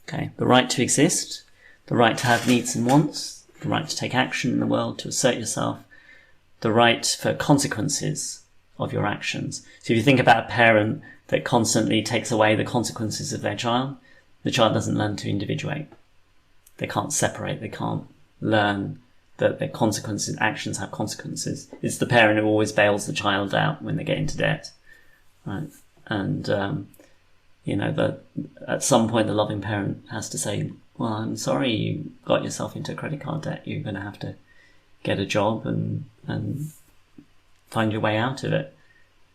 [SPEAKER 1] Okay, the right to exist, the right to have needs and wants, the right to take action in the world, to assert yourself, the right for consequences of your actions. So if you think about a parent that constantly takes away the consequences of their child, the child doesn't learn to individuate. They can't separate, they can't learn that their consequences, actions have consequences. It's the parent who always bails the child out when they get into debt, right? And, you know, at some point the loving parent has to say, well, I'm sorry you got yourself into credit card debt. You're going to have to get a job and find your way out of it.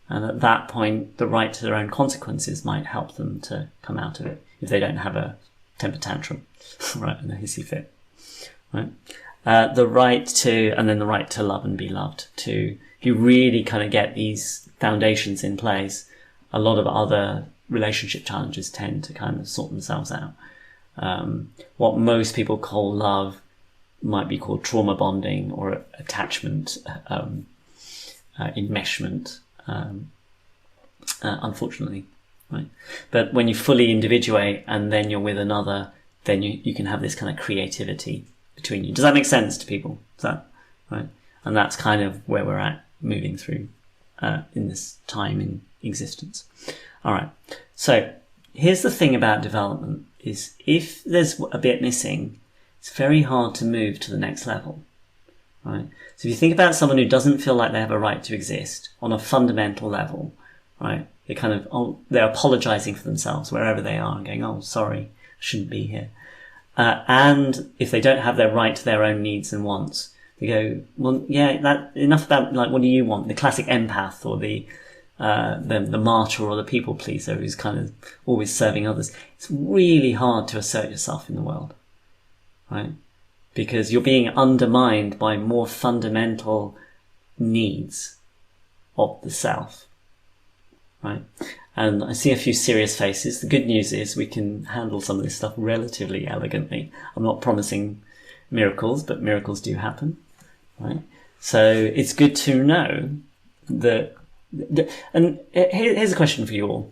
[SPEAKER 1] And at that point, the right to their own consequences might help them to come out of it if they don't have a temper tantrum, right, and a hissy fit, right? The right to, and then the right to love and be loved. If you really kind of get these foundations in place, a lot of other relationship challenges tend to kind of sort themselves out. What most people call love might be called trauma bonding or attachment, enmeshment, unfortunately, right? But when you fully individuate and then you're with another, then you can have this kind of creativity between you. Does that make sense to people? Is that right? And that's kind of where we're at moving through in this time in existence. All right. So here's the thing about development is if there's a bit missing, it's very hard to move to the next level, right? So if you think about someone who doesn't feel like they have a right to exist on a fundamental level, right? They're apologizing for themselves wherever they are and going, oh, sorry, I shouldn't be here. And if they don't have their right to their own needs and wants, they go, well, yeah, enough about like, what do you want? The classic empath or the martyr or the people pleaser who's kind of always serving others. It's really hard to assert yourself in the world, right? Because you're being undermined by more fundamental needs of the self, right? And I see a few serious faces. The good news is we can handle some of this stuff relatively elegantly. I'm not promising miracles, but miracles do happen, right? So it's good to know that. And here's a question for you all.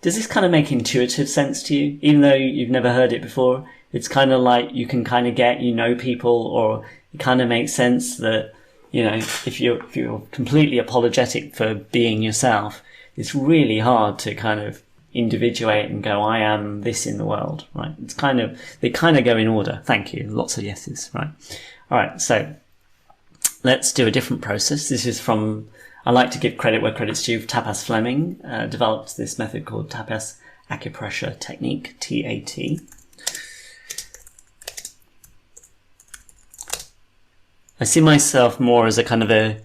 [SPEAKER 1] Does this kind of make intuitive sense to you? Even though you've never heard it before, it's kind of like you can kind of people, or it kind of makes sense that, you know, if you're completely apologetic for being yourself, it's really hard to kind of individuate and go, I am this in the world, right? They kind of go in order. Thank you. Lots of yeses, right? All right. So let's do a different process. This is from, I like to give credit where credit's due. Tapas Fleming developed this method called Tapas Acupressure Technique, TAT. I see myself more as a kind of a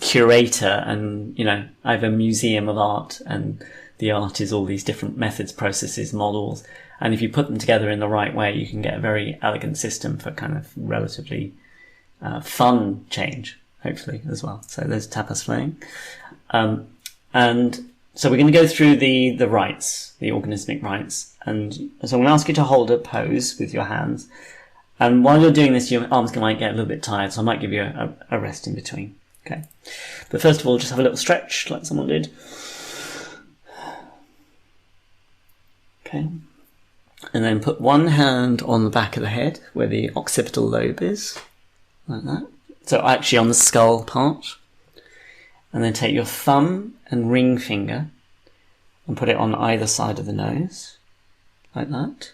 [SPEAKER 1] curator, and, you know, I have a museum of art, and the art is all these different methods, processes, models, and if you put them together in the right way, you can get a very elegant system for kind of relatively fun change, hopefully, as well. So there's Tapas Fleming. And so we're going to go through the rights, the organismic rights, and so I'm going to ask you to hold a pose with your hands. And while you're doing this, your arms might get a little bit tired, so I might give you a rest in between. Okay. But first of all, just have a little stretch like someone did. Okay. And then put one hand on the back of the head where the occipital lobe is, like that. So actually on the skull part. And then take your thumb and ring finger and put it on either side of the nose, like that.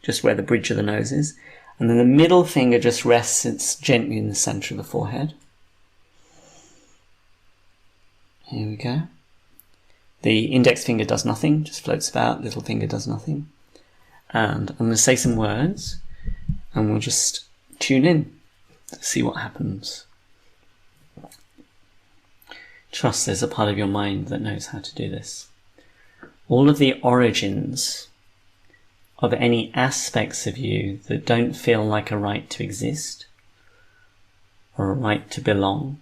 [SPEAKER 1] Just where the bridge of the nose is. And then the middle finger just rests gently in the centre of the forehead. Here we go. The index finger does nothing, just floats about. Little finger does nothing. And I'm going to say some words, and we'll just tune in, see what happens. Trust there's a part of your mind that knows how to do this. All of the origins of any aspects of you that don't feel like a right to exist or a right to belong.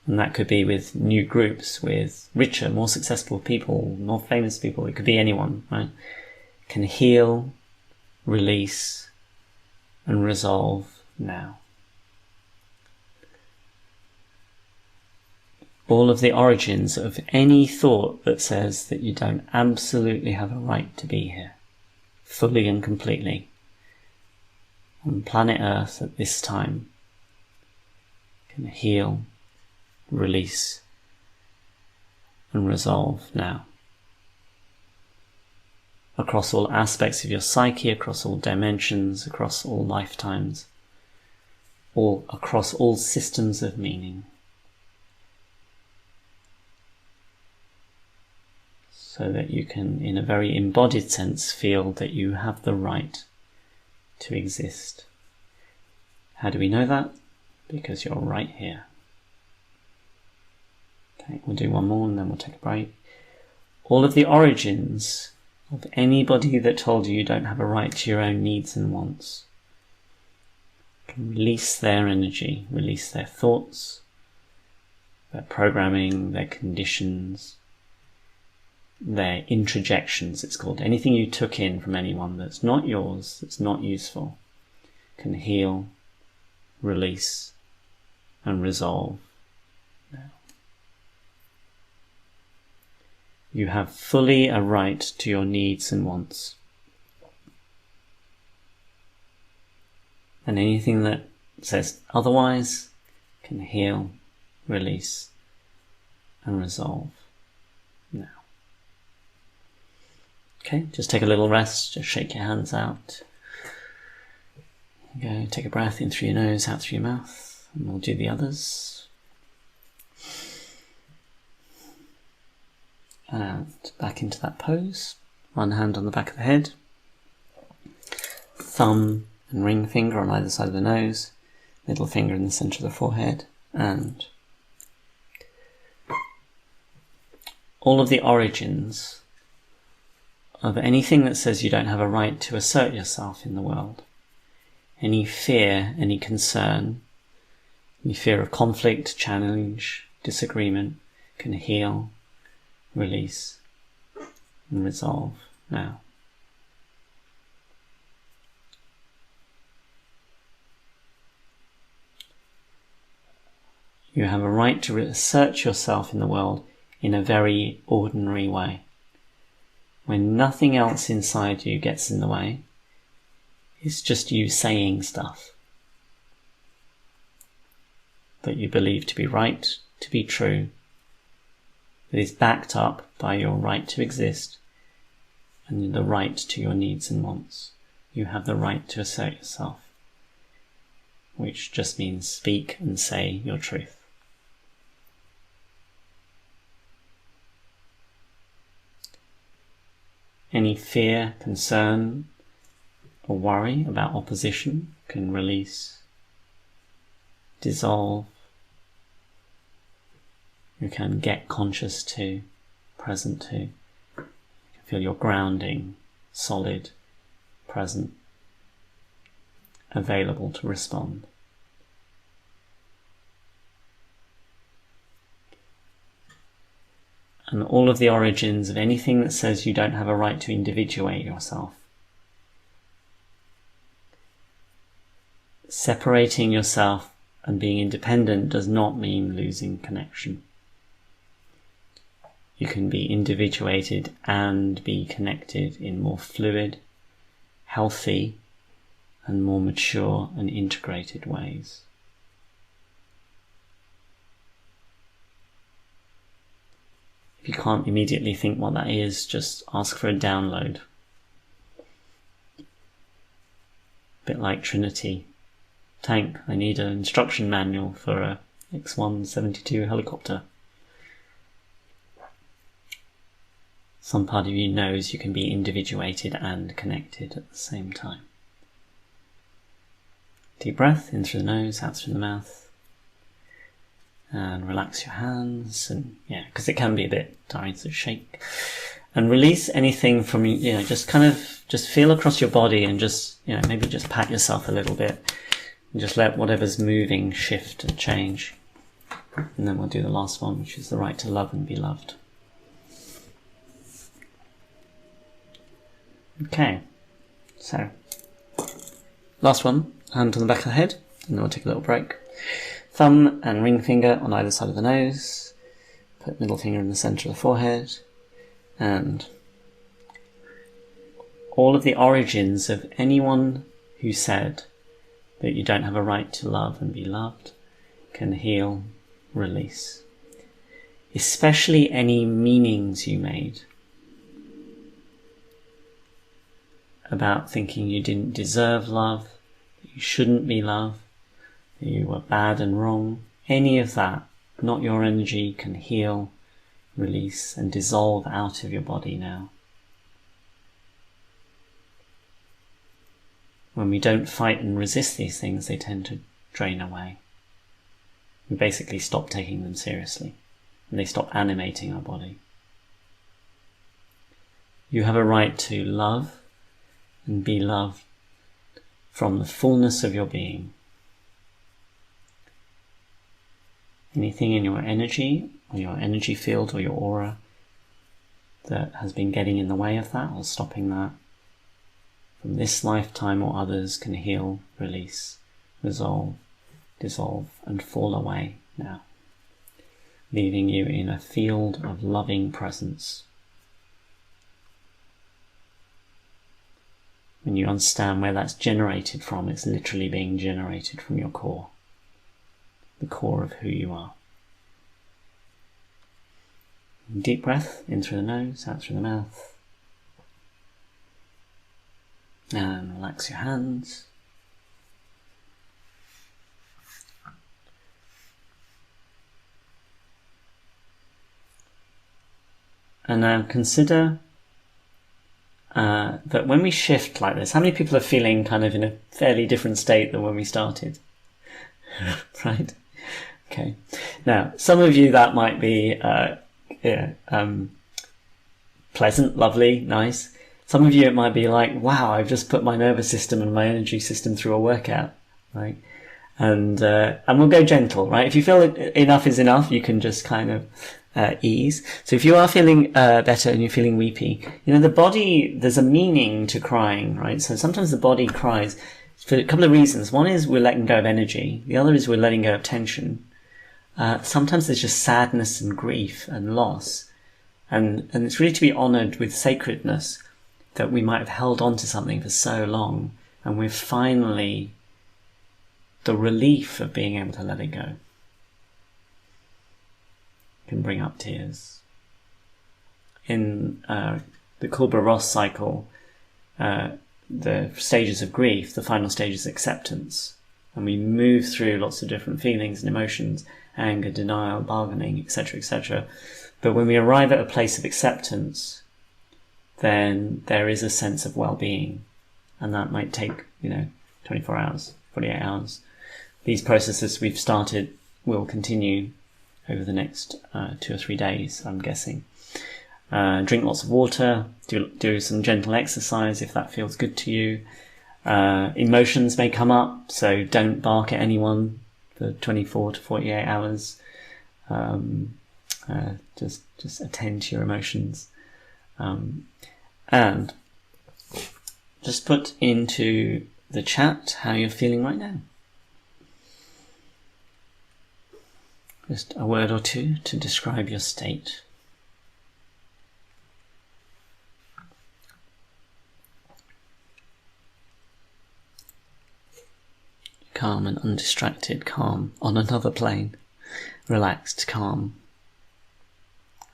[SPEAKER 1] And that could be with new groups, with richer, more successful people, more famous people. It could be anyone, right? Can heal release, and resolve now. All of the origins of any thought that says that you don't absolutely have a right to be here, fully and completely, on planet Earth at this time, can heal, release, and resolve now. Across all aspects of your psyche, across all dimensions, across all lifetimes, across all systems of meaning. So that you can, in a very embodied sense, feel that you have the right to exist. How do we know that? Because you're right here. Okay, we'll do one more and then we'll take a break. All of the origins of anybody that told you you don't have a right to your own needs and wants, can release their energy, release their thoughts, their programming, their conditions, their introjections, it's called. Anything you took in from anyone that's not yours, that's not useful, can heal, release, and resolve now. You have fully a right to your needs and wants. And anything that says otherwise can heal, release, and resolve now. Okay, just take a little rest, just shake your hands out. Go, take a breath in through your nose, out through your mouth, and we'll do the others. And back into that pose. One hand on the back of the head, thumb and ring finger on either side of the nose, middle finger in the center of the forehead, and all of the origins of anything that says you don't have a right to assert yourself in the world. Any fear, any concern, any fear of conflict, challenge, disagreement can heal, release, and resolve now. You have a right to assert yourself in the world in a very ordinary way. When nothing else inside you gets in the way, it's just you saying stuff that you believe to be right, to be true, that is backed up by your right to exist and the right to your needs and wants. You have the right to assert yourself, which just means speak and say your truth. Any fear, concern, or worry about opposition can release, dissolve. You can get conscious to, present to. You can feel your grounding, solid, present, available to respond. And all of the origins of anything that says you don't have a right to individuate yourself. Separating yourself and being independent does not mean losing connection. You can be individuated and be connected in more fluid, healthy, and more mature and integrated ways. If you can't immediately think what that is, just ask for a download. A bit like Trinity. Tank, I need an instruction manual for a X-172 helicopter. Some part of you knows you can be individuated and connected at the same time. Deep breath in through the nose, out through the mouth. And relax your hands, and because it can be a bit tiring, so shake. And release anything from, just feel across your body and just, maybe just pat yourself a little bit. And just let whatever's moving shift and change. And then we'll do the last one, which is the right to love and be loved. Okay, so last one, hand on the back of the head, and then we'll take a little break. Thumb and ring finger on either side of the nose. Put middle finger in the centre of the forehead. And all of the origins of anyone who said that you don't have a right to love and be loved can heal, release. Especially any meanings you made about thinking you didn't deserve love, that you shouldn't be loved, that you were bad and wrong. Any of that, not your energy, can heal, release, and dissolve out of your body now. When we don't fight and resist these things, they tend to drain away. We basically stop taking them seriously, and they stop animating our body. You have a right to love and be loved from the fullness of your being. Anything in your energy, or your energy field, or your aura that has been getting in the way of that, or stopping that, from this lifetime or others, can heal, release, resolve, dissolve, and fall away now, leaving you in a field of loving presence. When you understand where that's generated from, it's literally being generated from your core, the core of who you are. Deep breath in through the nose, out through the mouth. And relax your hands. And now consider that when we shift like this, how many people are feeling kind of in a fairly different state than when we started? Right? Okay. Now, some of you that might be pleasant, lovely, nice. Some of you it might be like, wow, I've just put my nervous system and my energy system through a workout, right? And we'll go gentle, right? If you feel enough is enough, you can just kind of ease. So if you are feeling better and you're feeling weepy, the body, there's a meaning to crying, right? So sometimes the body cries for a couple of reasons. One is we're letting go of energy. The other is we're letting go of tension. Sometimes there's just sadness and grief and loss. And it's really to be honoured with sacredness that we might have held on to something for so long, and we're finally the relief of being able to let it go. Can bring up tears. In the Kübler-Ross cycle, the stages of grief, the final stage is acceptance. And we move through lots of different feelings and emotions, anger, denial, bargaining, etc., etc. But when we arrive at a place of acceptance, then there is a sense of well-being. And that might take, 24 hours, 48 hours. These processes we've started will continue over the next 2 or 3 days, I'm guessing. Drink lots of water, do some gentle exercise if that feels good to you. Emotions may come up, so don't bark at anyone for 24 to 48 hours. Just attend to your emotions. And just put into the chat how you're feeling right now. Just a word or two to describe your state. Calm and undistracted, calm on another plane. Relaxed, calm.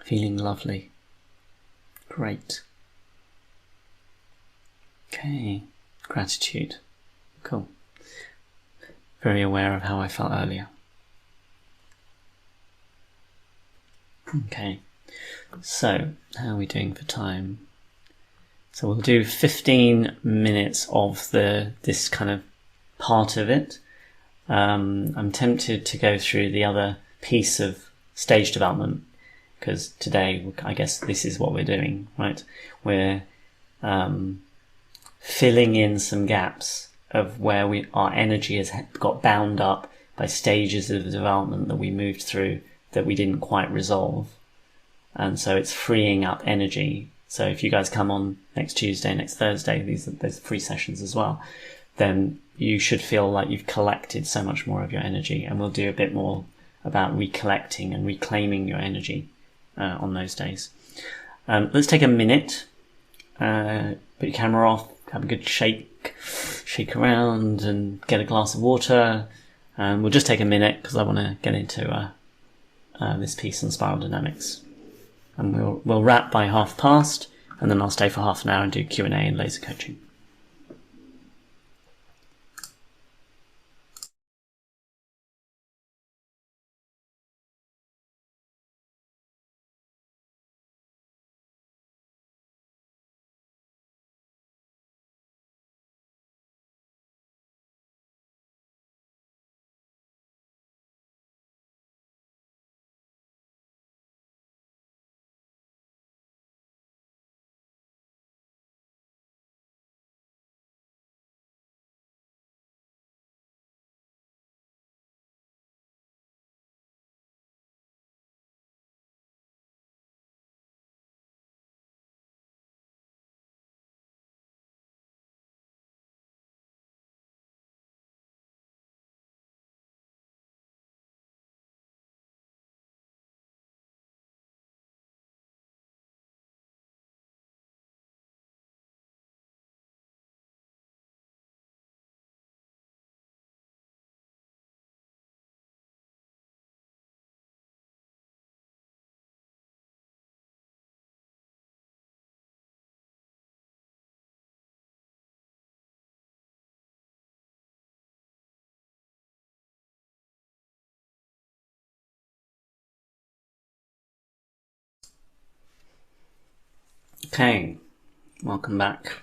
[SPEAKER 1] Feeling lovely. Great. Okay, gratitude. Cool. Very aware of how I felt earlier. Okay, so how are we doing for time? So we'll do 15 minutes of this kind of part of it. I'm tempted to go through the other piece of stage development, because today, I guess this is what we're doing, right? We're filling in some gaps of where our energy has got bound up by stages of development that we moved through that we didn't quite resolve. And so it's freeing up energy. So if you guys come on next Tuesday, next Thursday, there's free sessions as well, then you should feel like you've collected so much more of your energy. And we'll do a bit more about recollecting and reclaiming your energy on those days. Let's take a minute, put your camera off, have a good shake around and get a glass of water. We'll just take a minute because I want to get into this piece on spiral dynamics. And we'll wrap by past, and then I'll stay for half an hour and do Q&A and laser coaching. Okay, welcome back.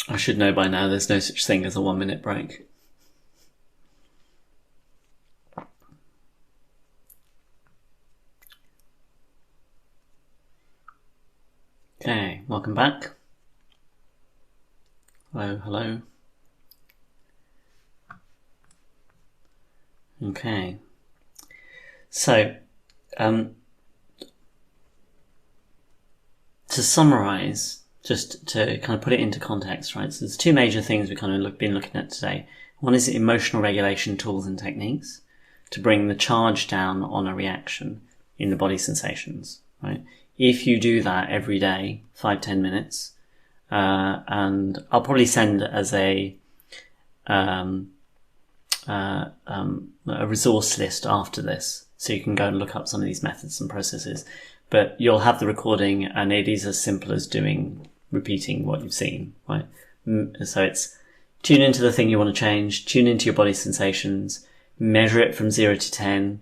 [SPEAKER 1] I should know by now there's no such thing as a 1 minute break. Okay, welcome back. Hello. Okay. So, to summarize, just to kind of put it into context, right? So there's two major things we've kind of been looking at today. One is emotional regulation tools and techniques to bring the charge down on a reaction in the body sensations, right? If you do that every day, 5-10 minutes, and I'll probably send as a resource list after this, so you can go and look up some of these methods and processes. But you'll have the recording, and it is as simple as repeating what you've seen, right? So it's tune into the thing you want to change, tune into your body sensations, measure it from 0 to 10.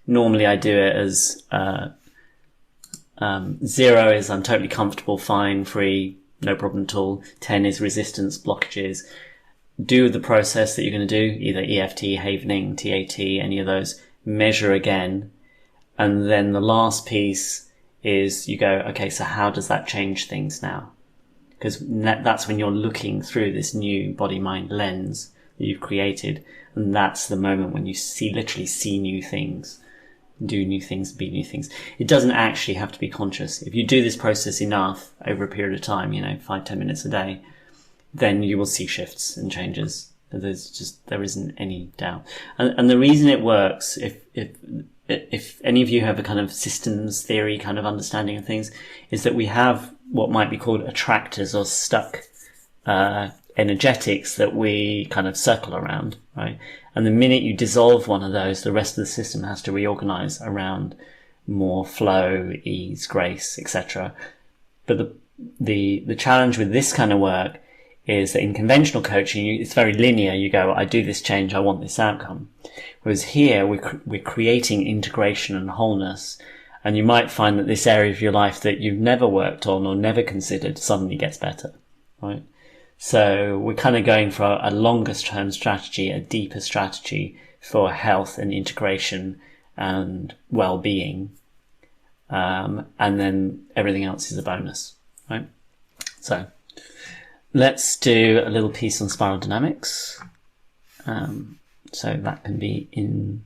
[SPEAKER 1] Normally I do it as 0 is I'm totally comfortable, fine, free, no problem at all. 10 is resistance, blockages. Do the process that you're going to do, either EFT, Havening, TAT, any of those. Measure again. And then the last piece is you go, okay, so how does that change things now? Because that's when you're looking through this new body-mind lens that you've created. And that's the moment when you literally see new things, do new things, be new things. It doesn't actually have to be conscious. If you do this process enough over a period of time, 5-10 minutes a day, then you will see shifts and changes. There isn't any doubt. And the reason it works, if any of you have a kind of systems theory kind of understanding of things, is that we have what might be called attractors or stuck energetics that we kind of circle around, right? And the minute you dissolve one of those, the rest of the system has to reorganize around more flow, ease, grace, etc. But the challenge with this kind of work is that in conventional coaching, it's very linear. You go, I do this change, I want this outcome. Whereas here, we're creating integration and wholeness. And you might find that this area of your life that you've never worked on or never considered suddenly gets better, right? So we're kind of going for a longer term strategy, a deeper strategy for health and integration and well-being. and then everything else is a bonus, right? So let's do a little piece on spiral dynamics. So that can be in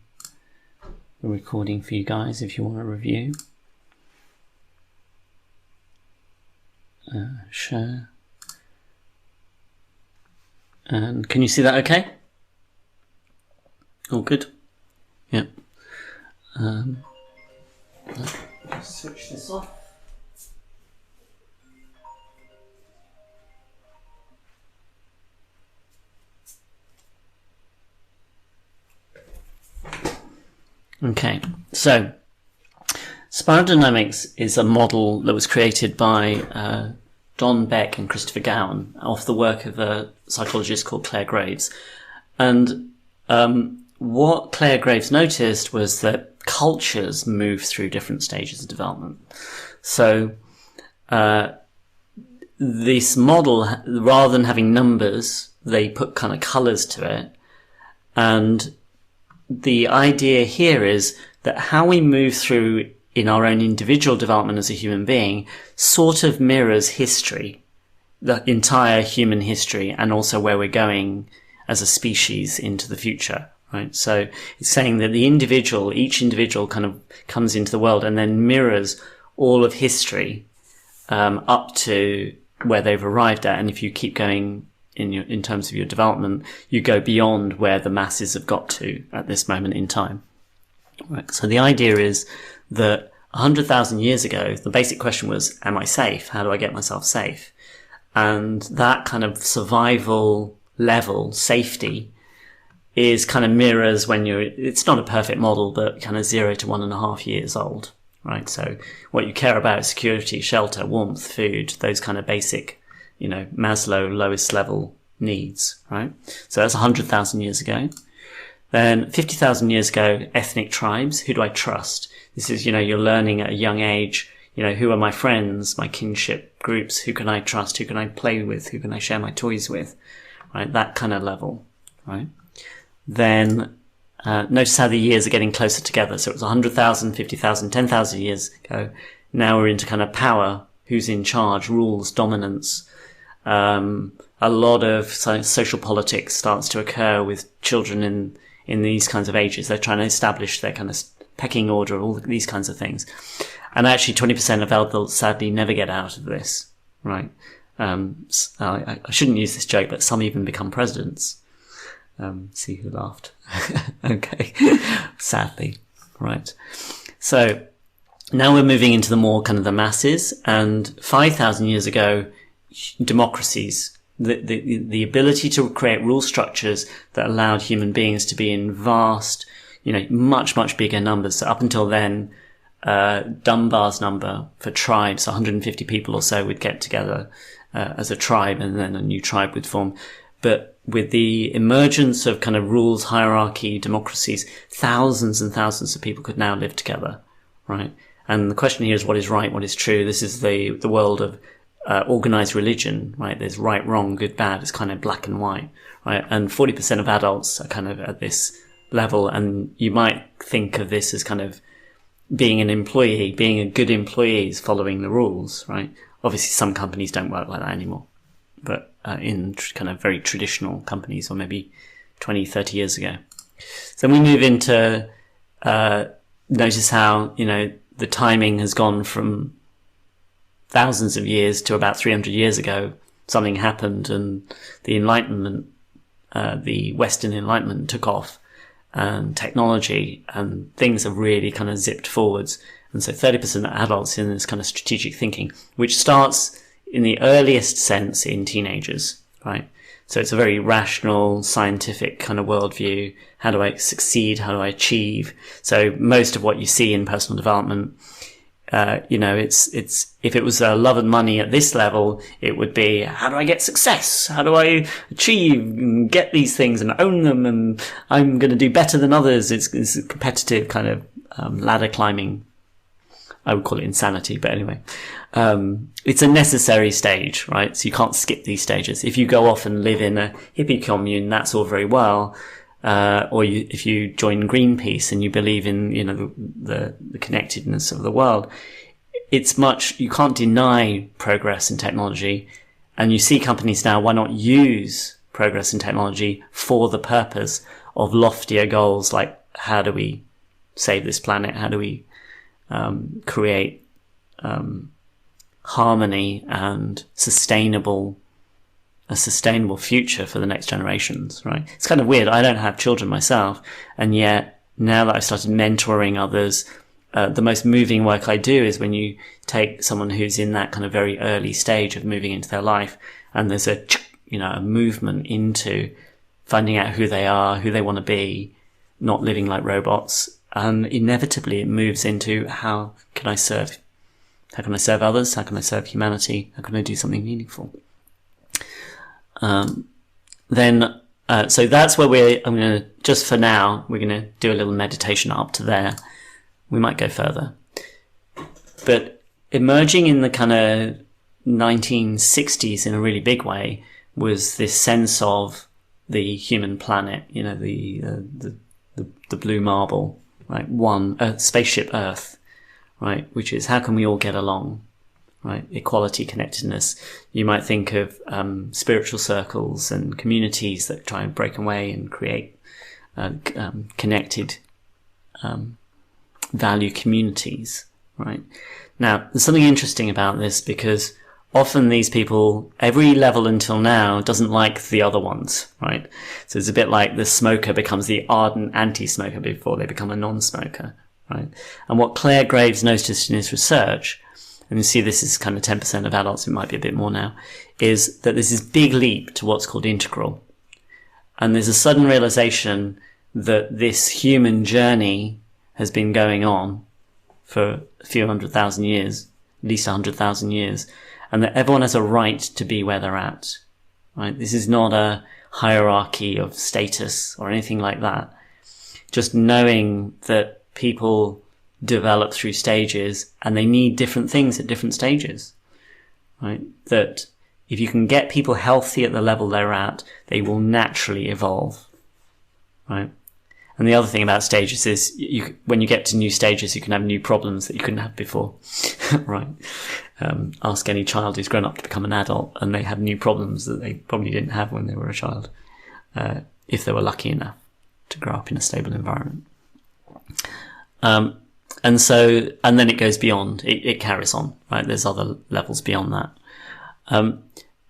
[SPEAKER 1] the recording for you guys if you want to review. Share. And can you see that okay? All good? Yep. Let's switch this off. Okay, so spiral dynamics is a model that was created by Don Beck and Christopher Gowan off the work of a psychologist called Clare Graves. And what Clare Graves noticed was that cultures move through different stages of development. So this model, rather than having numbers, they put kind of colours to it. And the idea here is that how we move through in our own individual development as a human being sort of mirrors history, the entire human history, and also where we're going as a species into the future, right? So it's saying that each individual kind of comes into the world and then mirrors all of history up to where they've arrived at. And if you keep going in terms of your development, you go beyond where the masses have got to at this moment in time. Right. So the idea is that 100,000 years ago, the basic question was, am I safe? How do I get myself safe? And that kind of survival level, safety, is kind of mirrors when it's not a perfect model, but kind of 0 to 1.5 years old, right? So what you care about is security, shelter, warmth, food, those kind of basic, Maslow lowest level needs, right? So that's 100,000 years ago. Then 50,000 years ago, ethnic tribes. Who do I trust? This is, you're learning at a young age, who are my friends, my kinship groups? Who can I trust? Who can I play with? Who can I share my toys with? Right? That kind of level, right? Then, notice how the years are getting closer together. So it was 100,000, 50,000, 10,000 years ago. Now we're into kind of power. Who's in charge? Rules, dominance. A lot of social politics starts to occur with children in these kinds of ages. They're trying to establish their kind of pecking order, all these kinds of things. And actually 20% of adults sadly never get out of this, right? I shouldn't use this joke, but some even become presidents. See who laughed. Okay. Sadly, right. So now we're moving into the more kind of the masses, and 5,000 years ago, democracies, the ability to create rule structures that allowed human beings to be in vast, much, much bigger numbers. So up until then, Dunbar's number for tribes, 150 people or so would get together as a tribe, and then a new tribe would form. But with the emergence of kind of rules, hierarchy, democracies, thousands and thousands of people could now live together, right? And the question here is what is right, what is true. This is the world of organized religion, right? There's right, wrong, good, bad. It's kind of black and white, right? And 40% of adults are kind of at this level. And you might think of this as kind of being an employee, being a good employee is following the rules, right? Obviously, some companies don't work like that anymore, but in kind of very traditional companies, or maybe 20, 30 years ago. So we move into, notice how, the timing has gone from thousands of years to about 300 years ago. Something happened, and the Enlightenment, the Western Enlightenment took off, and technology and things have really kind of zipped forwards. And so 30% of adults in this kind of strategic thinking, which starts in the earliest sense in teenagers, right? So it's a very rational, scientific kind of worldview. How do I succeed? How do I achieve? So most of what you see in personal development, it's if it was love and money at this level, it would be, how do I get success? How do I achieve and get these things and own them? And I'm going to do better than others. It's a competitive kind of ladder climbing. I would call it insanity, but anyway, it's a necessary stage, right? So you can't skip these stages. If you go off and live in a hippie commune, that's all very well. or if you join Greenpeace and you believe in, the connectedness of the world, you can't deny progress in technology. And you see companies now, why not use progress in technology for the purpose of loftier goals, like how do we save this planet? How do we create harmony and a sustainable future for the next generations, right? It's kind of weird. I don't have children myself, and yet now that I've started mentoring others, the most moving work I do is when you take someone who's in that kind of very early stage of moving into their life, and there's a movement into finding out who they are, who they want to be, not living like robots. And inevitably it moves into how can I serve others? How can I serve humanity? How can I do something meaningful? So that's where just for now, we're going to do a little meditation up to there. We might go further. But emerging in the kind of 1960s in a really big way was this sense of the human planet, the blue marble, right? Spaceship Earth, right? Which is how can we all get along, right? Equality, connectedness. You might think of spiritual circles and communities that try and break away and create connected value communities, right? Now, there's something interesting about this because often these people, every level until now, doesn't like the other ones, right? So it's a bit like the smoker becomes the ardent anti-smoker before they become a non-smoker, right? And what Clare Graves noticed in his research, and you see this is kind of 10% of adults, it might be a bit more now, is that there's this big leap to what's called integral. And there's a sudden realization that this human journey has been going on for a few 100,000 years, at least 100,000 years, and that everyone has a right to be where they're at, right? This is not a hierarchy of status or anything like that. Just knowing that people develop through stages and they need different things at different stages, right? That if you can get people healthy at the level they're at, they will naturally evolve, right? And the other thing about stages is when you get to new stages, you can have new problems that you couldn't have before, right? Ask any child who's grown up to become an adult and they have new problems that they probably didn't have when they were a child, if they were lucky enough to grow up in a stable environment. And then it goes beyond, it carries on, right? There's other levels beyond that.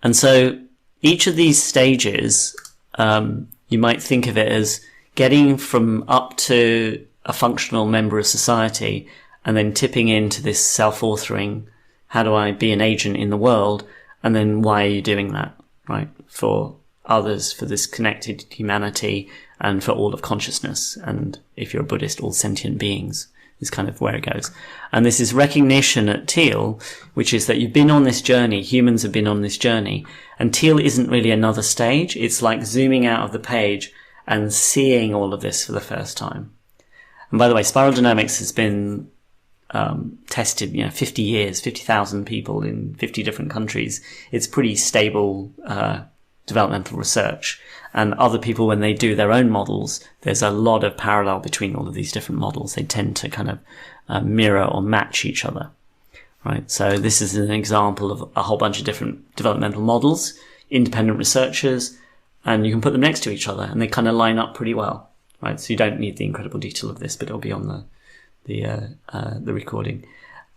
[SPEAKER 1] And so each of these stages, you might think of it as getting from up to a functional member of society and then tipping into this self-authoring, how do I be an agent in the world? And then why are you doing that, right? For others, for this connected humanity and for all of consciousness. And if you're a Buddhist, all sentient beings is kind of where it goes. And this is recognition at Teal, which is that you've been on this journey, humans have been on this journey, and Teal isn't really another stage. It's like zooming out of the page and seeing all of this for the first time. And by the way, spiral dynamics has been tested, 50 years, 50,000 people in 50 different countries. It's pretty stable developmental research. And other people, when they do their own models, there's a lot of parallel between all of these different models. They tend to kind of mirror or match each other, right? So this is an example of a whole bunch of different developmental models, independent researchers, and you can put them next to each other and they kind of line up pretty well, right? So you don't need the incredible detail of this, but it'll be on the recording.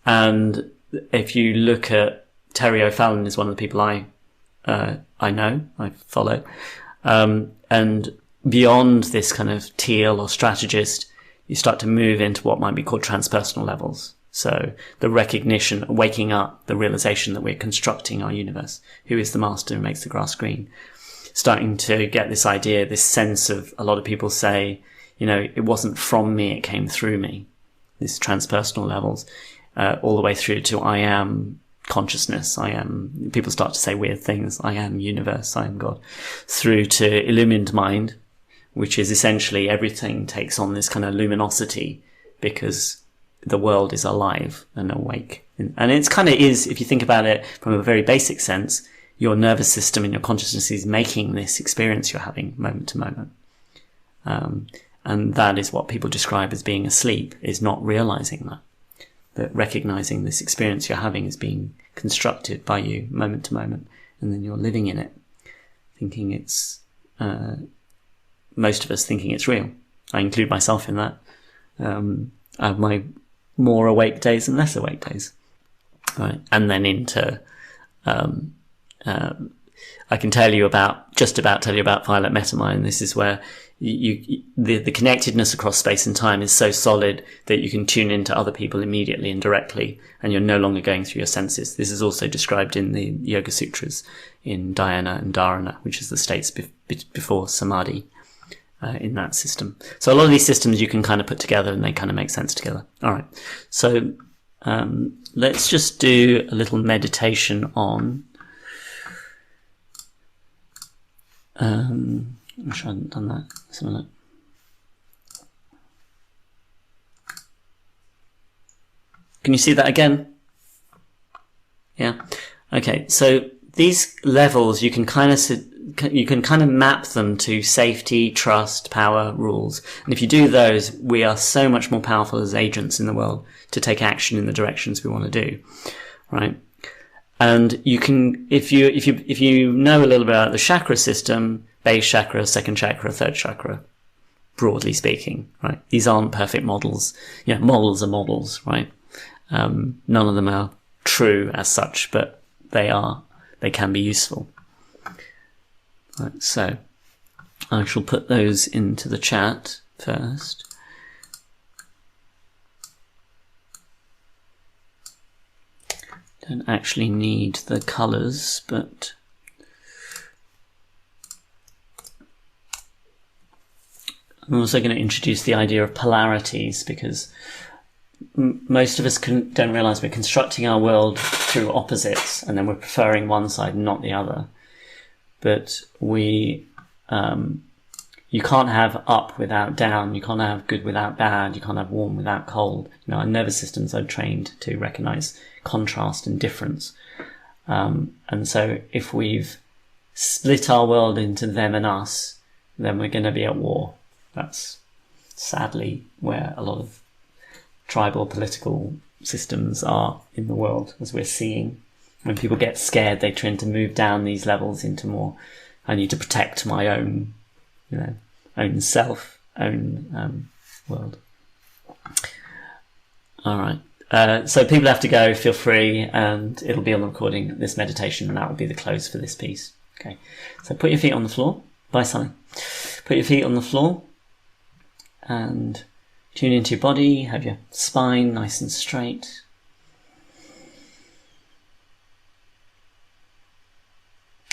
[SPEAKER 1] And if you look at Terry O'Fallon is one of the people I know, I follow. And beyond this kind of Teal or strategist, you start to move into what might be called transpersonal levels. So the recognition, waking up, the realization that we're constructing our universe. Who is the master who makes the grass green? Starting to get this idea, this sense of, a lot of people say, it wasn't from me, it came through me. These transpersonal levels, all the way through to I am consciousness, people start to say weird things, I am universe, I am God, through to illumined mind, which is essentially everything takes on this kind of luminosity because the world is alive and awake. And it's kind of is, if you think about it from a very basic sense, your nervous system and your consciousness is making this experience you're having moment to moment. And that is what people describe as being asleep, is not realizing that recognizing this experience you're having is being constructed by you moment to moment, and then you're living in it, thinking it's, most of us thinking it's real. I include myself in that. I have my more awake days and less awake days, right? And then into, I can tell you about Violet Metamind. This is where the connectedness across space and time is so solid that you can tune into other people immediately and directly, and you're no longer going through your senses. This is also described in the Yoga Sutras in Dhyana and Dharana, which is the states before Samadhi, in that system. So a lot of these systems you can kind of put together and they kind of make sense together. All right. So let's just do a little meditation on... I'm sure I hadn't done that. Let's have a look. Can you see that again? Yeah. Okay. So these levels, you can kind of map them to safety, trust, power, rules. And if you do those, we are so much more powerful as agents in the world to take action in the directions we want to do. Right. And you can, if you know a little bit about the chakra system, base chakra, second chakra, third chakra, broadly speaking, right? These aren't perfect models. You know, models are models, right? None of them are true as such, but they can be useful. Right, so I shall put those into the chat first. Don't actually need the colours, but I'm also going to introduce the idea of polarities, because most of us don't realise we're constructing our world through opposites, and then we're preferring one side and not the other. But you can't have up without down, you can't have good without bad, you can't have warm without cold. You know, our nervous systems are trained to recognise contrast and difference. And so if we've split our world into them and us, then we're going to be at war. That's sadly where a lot of tribal political systems are in the world, as we're seeing. When people get scared, they tend to move down these levels into more, I need to protect my own, own self, own world. All right. So people have to go, feel free, and it'll be on the recording, this meditation, and that will be the close for this piece. Okay. So put your feet on the floor. Bye, Sally. Put your feet on the floor and tune into your body. Have your spine nice and straight.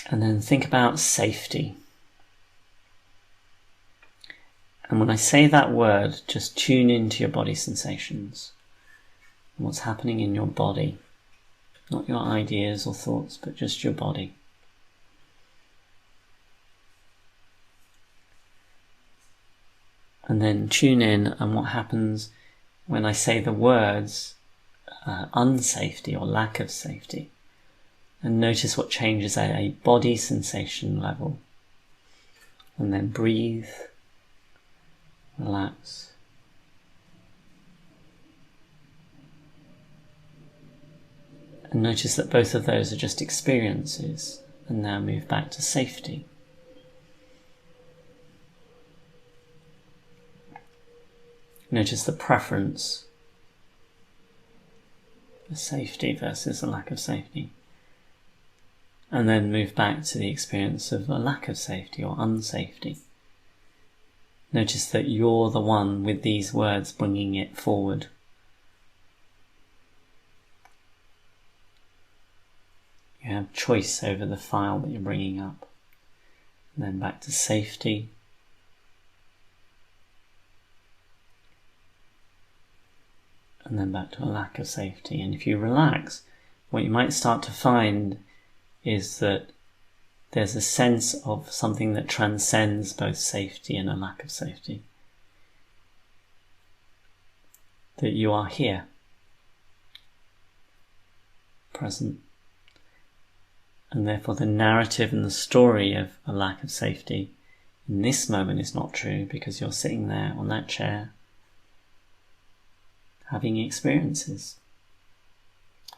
[SPEAKER 1] And then think about safety. And when I say that word, just tune into your body sensations. What's happening in your body. Not your ideas or thoughts, but just your body. And then tune in and what happens when I say the words unsafety or lack of safety. And notice what changes at a body sensation level. And then breathe, relax. And notice that both of those are just experiences. And now move back to safety. Notice the preference for safety versus a lack of safety. And then move back to the experience of a lack of safety or unsafety. Notice that you're the one with these words bringing it forward. You have choice over the file that you're bringing up. And then back to safety. And then back to a lack of safety. And if you relax, what you might start to find is that there's a sense of something that transcends both safety and a lack of safety. That you are here, present. And therefore the narrative and the story of a lack of safety in this moment is not true because you're sitting there on that chair having experiences,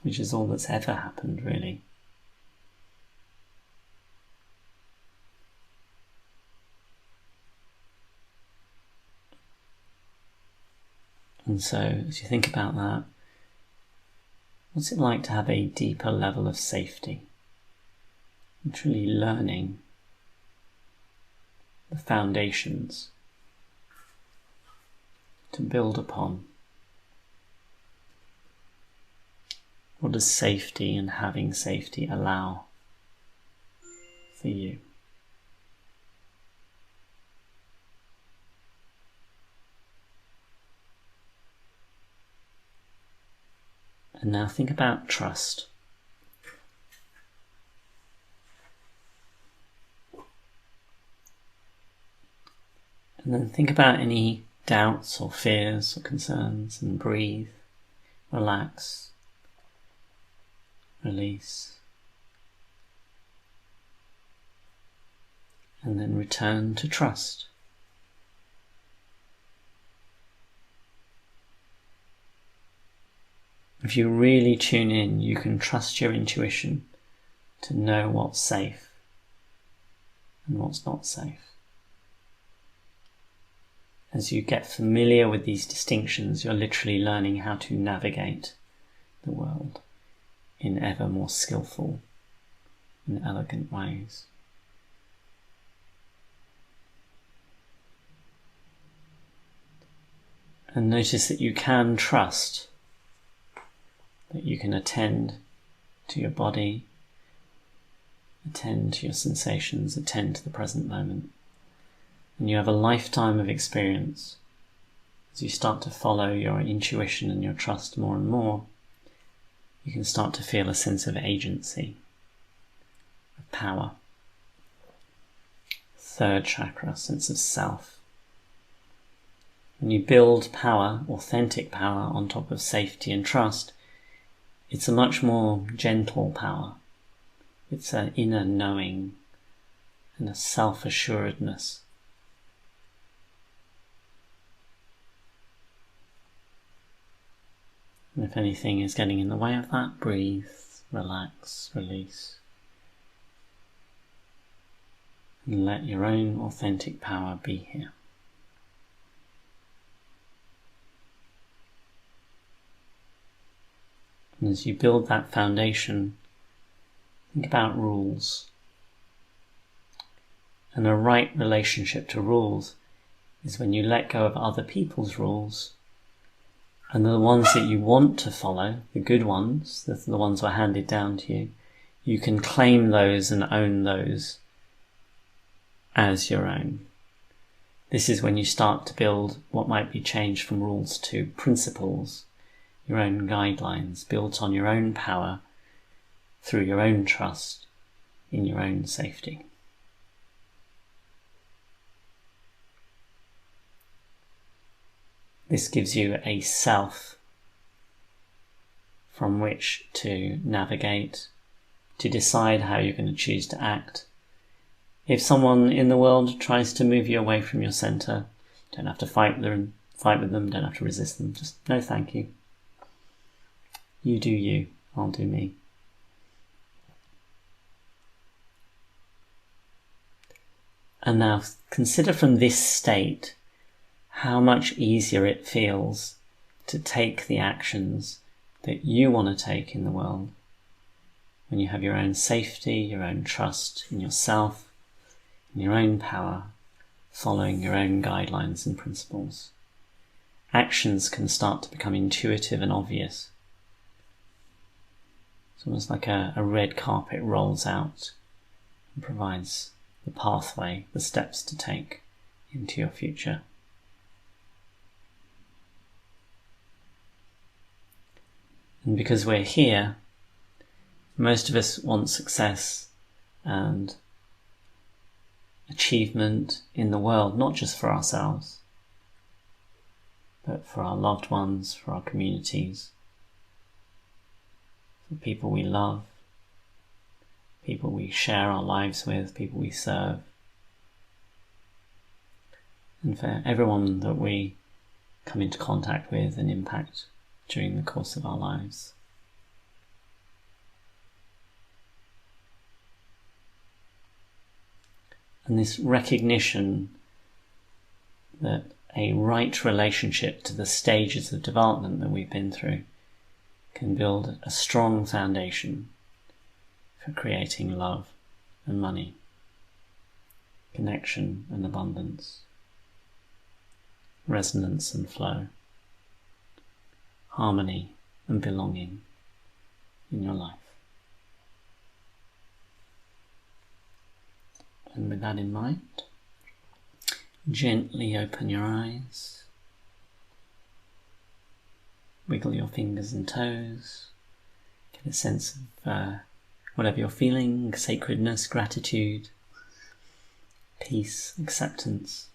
[SPEAKER 1] which is all that's ever happened, really. And so, as you think about that, what's it like to have a deeper level of safety? And truly learning the foundations to build upon. What does safety and having safety allow for you? And now think about trust. And then think about any doubts or fears or concerns and breathe, relax, release. And then return to trust. If you really tune in, you can trust your intuition to know what's safe and what's not safe. As you get familiar with these distinctions, you're literally learning how to navigate the world in ever more skillful and elegant ways. And notice that you can trust, that you can attend to your body, attend to your sensations, attend to the present moment. And you have a lifetime of experience. As you start to follow your intuition and your trust more and more, you can start to feel a sense of agency, of power. Third chakra, sense of self. When you build power, authentic power, on top of safety and trust, it's a much more gentle power. It's an inner knowing and a self-assuredness. And if anything is getting in the way of that, breathe, relax, release. And let your own authentic power be here. And as you build that foundation, think about rules. And a right relationship to rules is when you let go of other people's rules, and the ones that you want to follow, the good ones, the ones that are handed down to you, you can claim those and own those as your own. This is when you start to build what might be changed from rules to principles, your own guidelines, built on your own power, through your own trust, in your own safety. This gives you a self from which to navigate, to decide how you're going to choose to act. If someone in the world tries to move you away from your centre, don't have to fight with them, don't have to resist them, just no thank you. You do you, I'll do me. And now consider from this state how much easier it feels to take the actions that you want to take in the world when you have your own safety, your own trust in yourself, in your own power, following your own guidelines and principles. Actions can start to become intuitive and obvious. It's almost like a red carpet rolls out and provides the pathway, the steps to take into your future. And because we're here, most of us want success and achievement in the world, not just for ourselves, but for our loved ones, for our communities, for people we love, people we share our lives with, people we serve. and for everyone that we come into contact with and impact during the course of our lives. And this recognition that a right relationship to the stages of development that we've been through can build a strong foundation for creating love and money, connection and abundance, resonance and flow, harmony and belonging in your life. And with that in mind, gently open your eyes, wiggle your fingers and toes, get a sense of whatever you're feeling, sacredness, gratitude, peace, acceptance,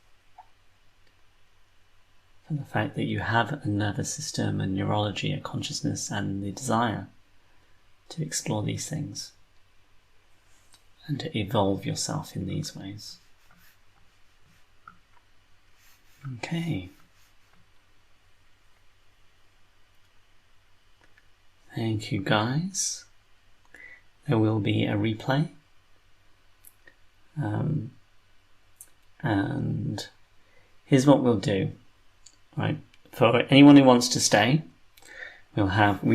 [SPEAKER 1] for the fact that you have a nervous system, a neurology, a consciousness, and the desire to explore these things and to evolve yourself in these ways. Okay. Thank you, guys. There will be a replay. And here's what we'll do. Right. For anyone who wants to stay, we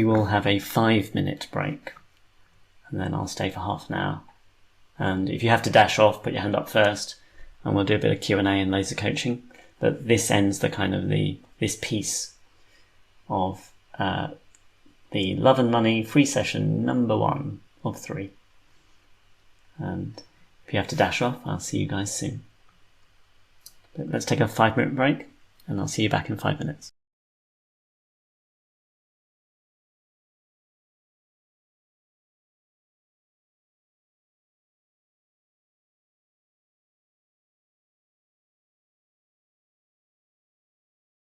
[SPEAKER 1] will have a 5-minute break. And then I'll stay for half an hour. And if you have to dash off, put your hand up first, and we'll do a bit of Q&A and laser coaching. But this ends this piece of the Love and Money free session number 1 of 3. And if you have to dash off, I'll see you guys soon. But let's take a 5-minute break, and I'll see you back in 5 minutes.